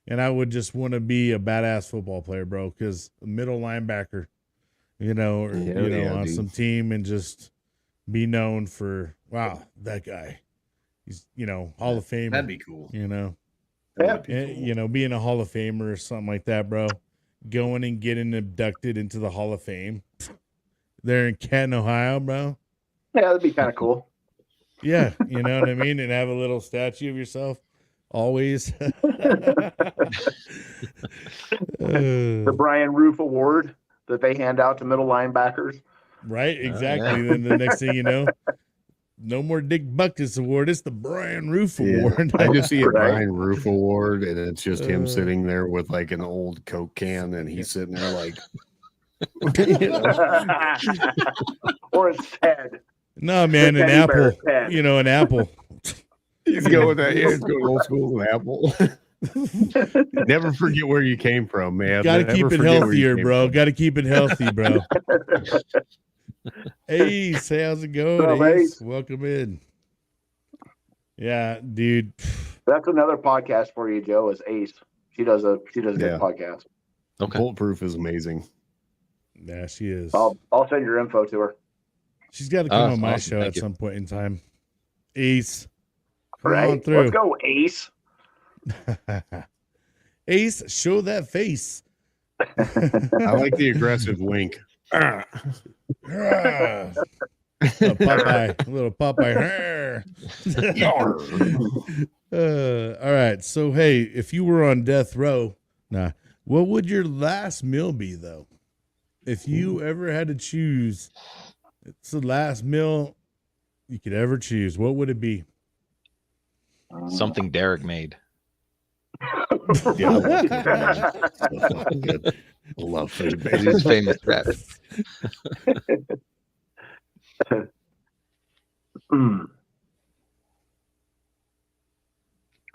and I would just want to be a badass football player, bro. Because middle linebacker, on dude. some team, and just be known for that guy. He's Hall of Famer. That'd be cool. Yeah. Being a Hall of Famer or something like that, bro. Going and getting abducted into the Hall of Fame there in Canton, Ohio, bro. Yeah, that'd be kind of cool. Yeah, you know what I mean? And have a little statue of yourself always. The Brian Roof Award that they hand out to middle linebackers. Right, exactly. yeah. Then the next thing you know, no more Dick Buckus Award. It's the Brian Roof Yeah. Award. I just see a Right. Brian Roof Award, and it's just him Uh. sitting there with like an old Coke can, and he's sitting there like, Or it's Ted. No, man, an Teddy bear, apple. Ted. You know, an apple. He's going with that. Yeah, he's going old school with apple. Never forget where you came from, man. Got to Never keep it forget where you healthier, came bro. from. Got to keep it healthy, bro. Ace, how's it going, What's up, Ace? Ace? Welcome in. Yeah, dude. That's another podcast for you, Joe. Is Ace? She does a good Yeah. podcast. Okay. Bulletproof is amazing. Yeah, she is. I'll send your info to her. She's got to come on my awesome. show Thank at you. some point in time. Ace, come Right? on through. Let's go, Ace. Ace, show that face. I like the aggressive wink. Ah. Little Popeye. All right. So, hey, if you were on death row, what would your last meal be, though? If you ever had to choose, it's the last meal you could ever choose, what would it be? Something Derek made. Yeah, I love food, man. So fucking good. I love food, He's man. famous for that.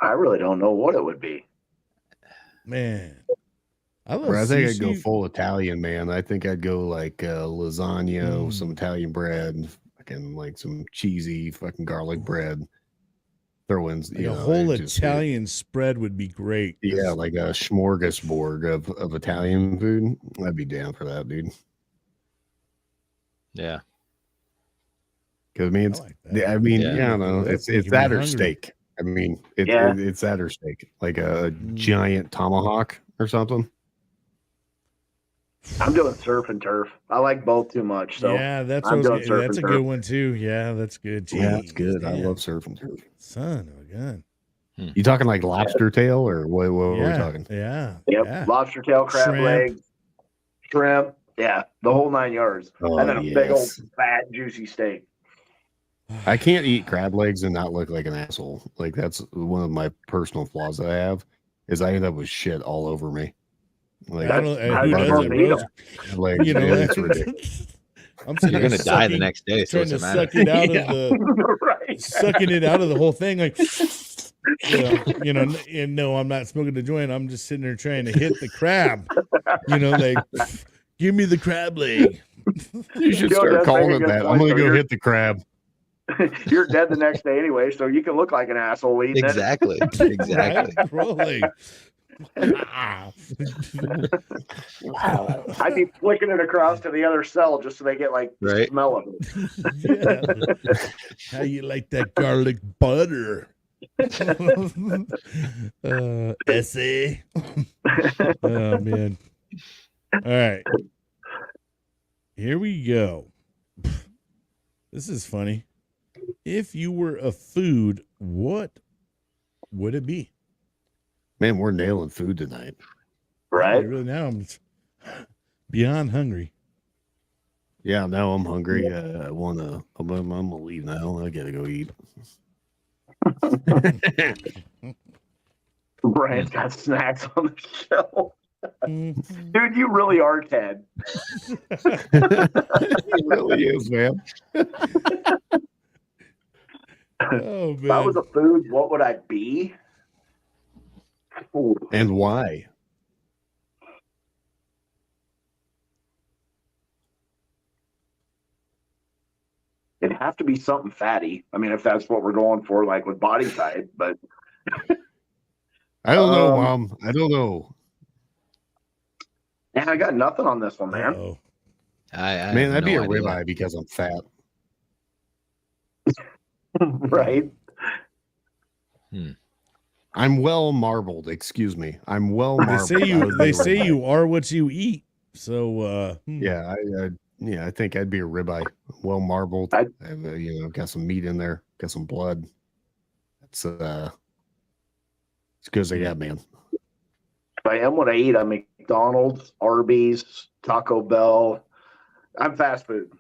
I really don't know what it would be. Man, I love Bro, I think I'd go sushi. full Italian, man. I think I'd go like lasagna, Mm. some Italian bread, fucking like some cheesy fucking garlic bread. Throw in, Like a whole Italian spread would be great. Yeah, like a smorgasbord of Italian food. I'd be down for that, dude. Yeah. Because I mean, I it's, like that. I mean, Yeah. yeah, no, That's it's making me that or hungry. steak. I mean, Yeah. it's that or steak, like a giant tomahawk or something. I'm doing surf and turf. I like both too much. So yeah, that's I'm what I was doing surf that's a and good turf. one too. Yeah, that's good. Yeah, that's Jeez, good. I damn. love surfing turf. Son of a gun. You talking like lobster tail or what are we Yeah, talking? yeah, Yep. yeah. Lobster tail, crab Shrimp. legs, shrimp. Yeah, the whole 9 yards. Oh, And then a big old yes. fat, juicy steak. I can't eat crab legs and not look like an asshole. Like that's one of my personal flaws that I have is I end up with shit all over me. Like I don't, how who you does supposed it, to eat bro? 'em? legs, You know, yeah, it's ridiculous. I'm sitting You're there gonna die the sucking- next day, so trying what's to it matter? suck it out Yeah. of the Right. sucking it out of the whole thing, like you know, and no, I'm not smoking the joint. I'm just sitting there trying to hit the crab. You know, like give me the crab leg. You should Joe start does calling make a it good that. point, I'm gonna though. go You're- hit the crab. You're dead the next day anyway, so you can look like an asshole eating Exactly. Exactly. Right? Rolling. it. I'd be flicking it across to the other cell just so they get like the Right. smell of it. Yeah. How you like that garlic butter? Essay. Oh man. All right. Here we go. This is funny. If you were a food, what would it be? Man, we're nailing food tonight. Right? Really, now I'm beyond hungry. Yeah, now I'm hungry. I wanna. I'm gonna leave now. I gotta go eat. Brian's got snacks on the shelf. Mhm. Dude, you really are Ted. It really is, man. Oh If I was man. a food, what would I be? Ooh, And why? it'd have to be something fatty. I mean, if that's what we're going for, like with body type, but I don't know, Um, Mom. I don't know. man, I got nothing on this one, man. Uh-oh. I Man, have that'd be no a idea. ribeye because I'm fat. Right? I'm well marbled. Excuse me. I'm well They marbled. say I you would they be a say ribeye. you are what you eat. So Yeah, I think I'd be a ribeye. Well marbled. I'd- Got some meat in there. Got some blood. It's as good as I got, man. If I am what I eat, I'm McDonald's, Arby's, Taco Bell. I'm fast food.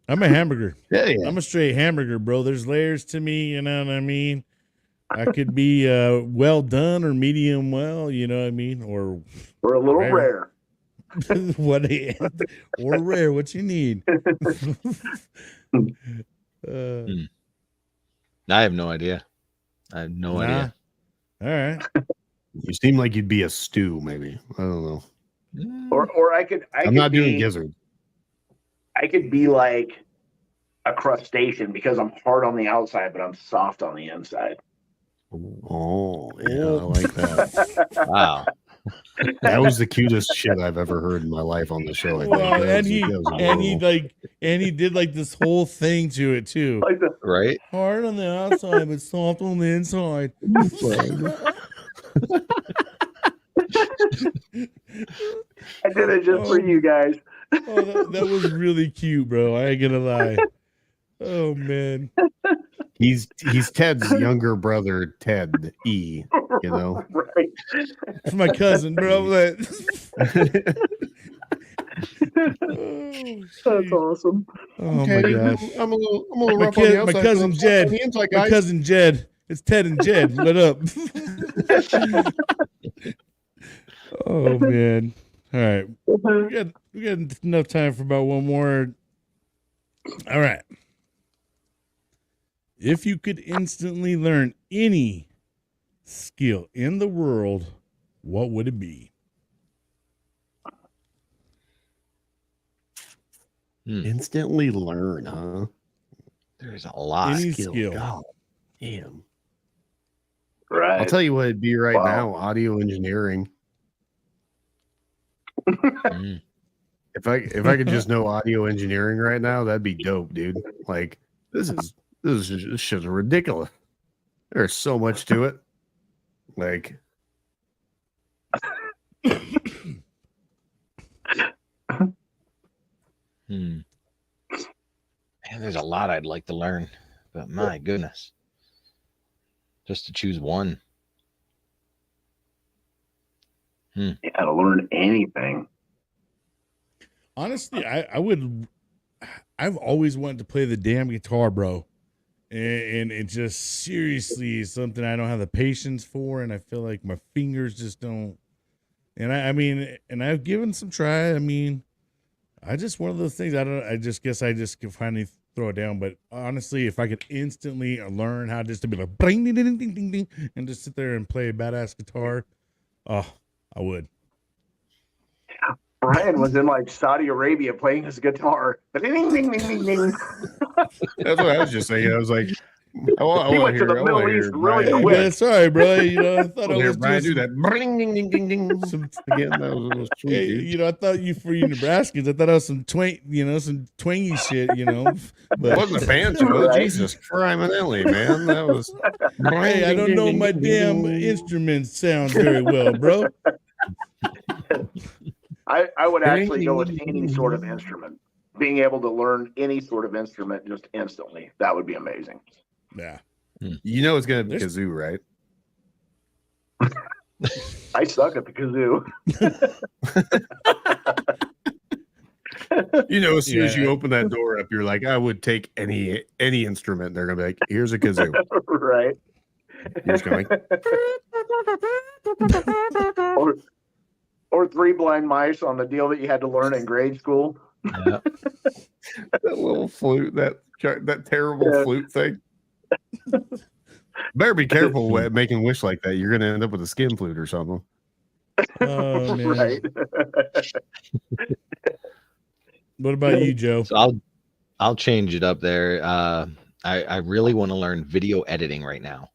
I'm a hamburger. Yeah, yeah. I'm a straight hamburger, bro. There's layers to me, you know what I mean? I could be well done or medium well, you know what I mean? Or We're a little Rare. rare. what or rare, what you need. I have no idea. I have no idea. All right. You seem like you'd be a stew, maybe. I don't know. Or I could I'm not doing gizzard. I could be like a crustacean because I'm hard on the outside, but I'm soft on the inside. Oh, yeah, I like that. Wow. That was the cutest shit I've ever heard in my life on the show. I think. Wow, That and was he did like this whole thing to it too. Like the, Right? Hard on the outside, but soft on the inside. I did it just for you guys. Oh, that was really cute, bro. I ain't gonna lie. Oh man. He's Ted's younger brother, Ted E. You know, Right. It's my cousin, bro. But... That's awesome. Oh my gosh. I'm a little My, rough on the outside. my cousin but I'm soft Jed. on the inside, My guys. cousin Jed. It's Ted and Jed. What up? Oh man. All right. We got enough time for about one more. All right. If you could instantly learn any skill in the world, what would it be? Instantly learn, huh? There's a lot. Any skill. God, damn. Right. I'll tell you what it'd be right Wow. now: audio engineering. Mm. If I could just know audio engineering right now, that'd be dope, dude. Like this shit's ridiculous. There's so much to it. Like Man, there's a lot I'd like to learn, but my goodness. Just to choose one. You got to learn anything. Honestly, I've always wanted to play the damn guitar, bro. And it just seriously is something I don't have the patience for, and I feel like my fingers just don't. And I mean, and I've given some try. I mean, I just one of those things. I just guess I just can finally throw it down. But honestly, if I could instantly learn how just to be like ding ding ding ding ding ding and just sit there and play a badass guitar, oh, I would. Brian was in like Saudi Arabia playing his guitar. Ding, ding, ding, ding, ding. that's what I was just saying. I was like, I want He to went to hear. the I Middle want to East hear really Brian. quick. Yeah, sorry, bro. You know, I thought I I hear was Brian doing do that. Ding, ding, ding, ding, ding. some Again, that was sweet, Hey, dude. you know, I thought for you Nebraskans, I thought I was some some twangy shit, you know. But It wasn't a banjo. Right. Jesus criminally, man. That was. hey, I don't know my damn instruments sound very well, bro. I would actually go with any sort of instrument. Being able to learn any sort of instrument just instantly. That would be amazing. Yeah. You know it's gonna be kazoo, right? I suck at the kazoo. You know, as soon as Yeah. you open that door up, you're like, I would take any instrument. They're gonna be like, here's a kazoo. Right. You're just going, Or Three Blind Mice on the deal that you had to learn in grade school. Yeah. that little flute, that terrible flute thing. Better be careful with making wish like that. You're gonna end up with a skin flute or something. Oh man. Right. What about you, Joe? So I'll change it up there. I really want to learn video editing right now.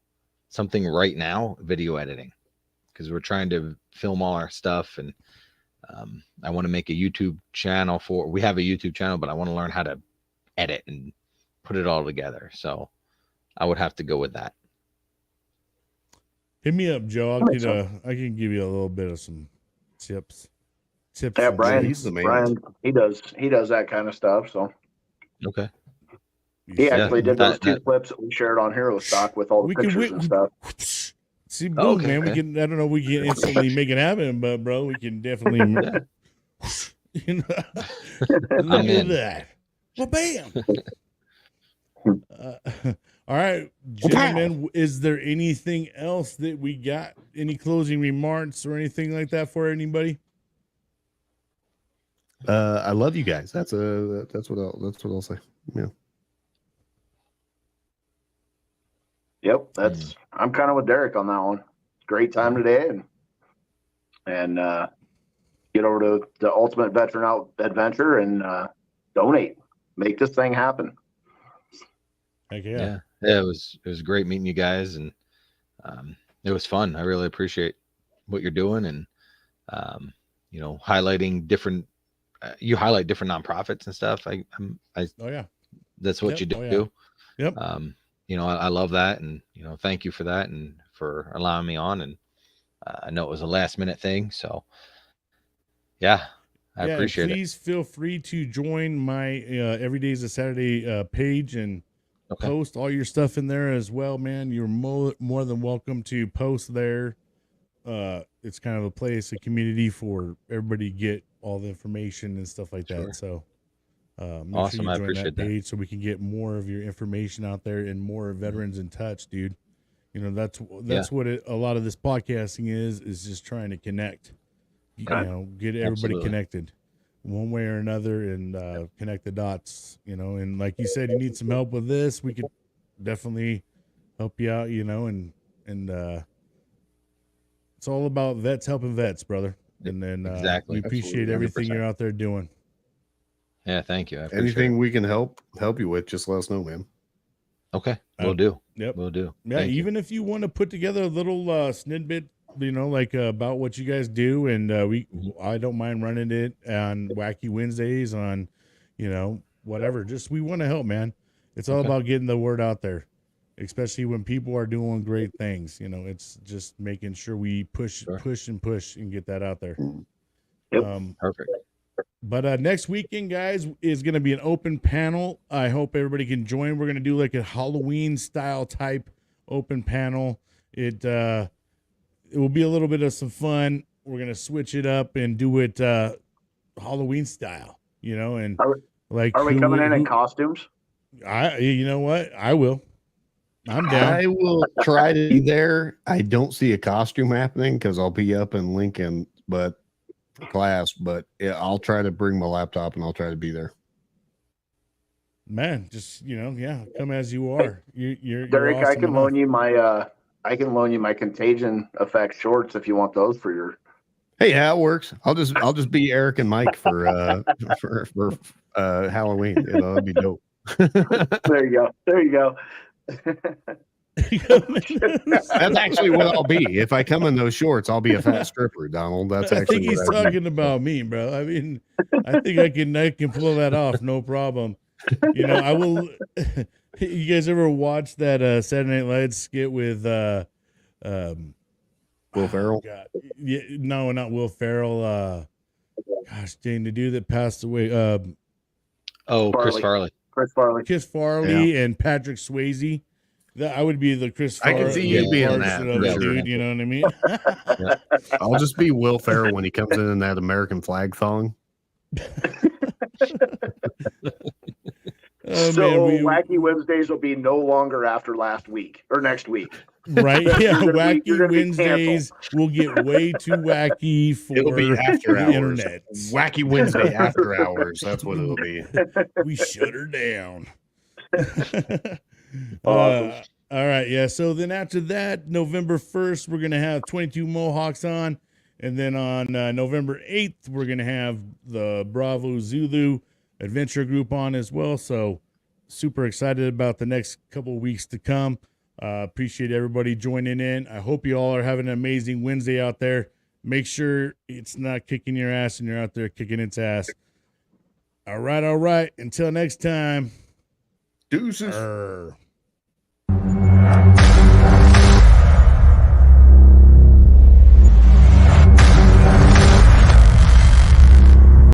Something right now, video editing. Because we're trying to film all our stuff, and I want to make a YouTube channel we have a YouTube channel, but I want to learn how to edit and put it all together. So I would have to go with that. Hit me up, Joe. I can give you a little bit of some tips. Yeah, and Brian. he's the man. Brian, he does that kind of stuff. So Okay. tricks. he actually did those two that- clips that we shared on Hero Stock with all the pictures and stuff. See, boom, Okay. man. We can. I don't know. We can instantly make it happen, but bro, we can definitely. You know, look I'm at in. that. Well, bam. All right, gentlemen. Is there anything else that we got? Any closing remarks or anything like that for anybody? I love you guys. That's what I'll say. Yeah. Yep, I'm kind of with Derek on that one. Great time today, and get over to the Ultimate Veteran Out Adventure and donate, make this thing happen. Heck Yeah, it was great meeting you guys, and it was fun. I really appreciate what you're doing, and highlighting different. You highlight different nonprofits and stuff. Oh yeah, that's what you do. Oh, yeah. Yep. I love that, and thank you for that and for allowing me on. And I know it was a last minute thing, so yeah, I appreciate it. Please feel free to join my Every Day is a Saturday page and post all your stuff in there as well, man. You're more than welcome to post there. It's kind of a place, a community for everybody to get all the information and stuff like that. So awesome. Sure I you join appreciate that page so we can get more of your information out there and more veterans in touch, dude. That's what a lot of this podcasting is just trying to connect, get everybody connected one way or another and connect the dots, and like you said, you need some help with this, we could definitely help you out, and it's all about vets helping vets, brother. And then exactly. We appreciate everything 100%. You're out there doing. Yeah, thank you. Anything we can help you with, just let us know, man. Okay, we'll do. Yep, we'll do. Yeah, thank even if you want to put together a little snippet, like about what you guys do, and I don't mind running it on Wacky Wednesdays on, whatever. Just we want to help, man. It's all about getting the word out there, especially when people are doing great things. It's just making sure we push and get that out there. Yep. Perfect. But next weekend, guys, is going to be an open panel. I hope everybody can join. We're going to do like a Halloween style type open panel. It will be a little bit of some fun. We're going to switch it up and do it Halloween style, and are we coming in costumes? You know what? I will. I'm down. I will try to be there. I don't see a costume happening because I'll be up in Lincoln, but for class. But I'll try to bring my laptop and I'll try to be there. Man, just come as you are. You're Derek. awesome I can loan you my Contagion effect shorts if you want those for your. Hey, yeah, it works. I'll just be Eric and Mike for Halloween. That'd be dope. There you go. That's actually what I'll be. If I come in those shorts, I'll be a fat stripper, Donald. That's actually. I think he's talking about me, bro. I mean, I think I can pull that off, no problem. I will. You guys ever watch that Saturday Night Live skit with Will Ferrell? God. Yeah, no, not Will Ferrell. Gosh dang, the dude that passed away. Chris Farley. Chris Farley and Patrick Swayze. I would be the Chris Farley. I can see you being that, dude. You know what I mean? I'll just be Will Ferrell when he comes in that American flag thong. Wacky Wednesdays will be no longer after last week or next week. Right? Yeah, Wacky Wednesdays will get way too wacky for it'll be after the hours. internet. Wacky Wednesday after hours. That's what it'll be. We shut her down. Awesome. All right, yeah. So then after that, November 1st, we're gonna have 22 Mohawks on, and then on November 8th, we're gonna have the Bravo Zulu Adventure Group on as well. So super excited about the next couple of weeks to come. Appreciate everybody joining in. I hope you all are having an amazing Wednesday out there. Make sure it's not kicking your ass and you're out there kicking its ass. All right. Until next time. Deuces.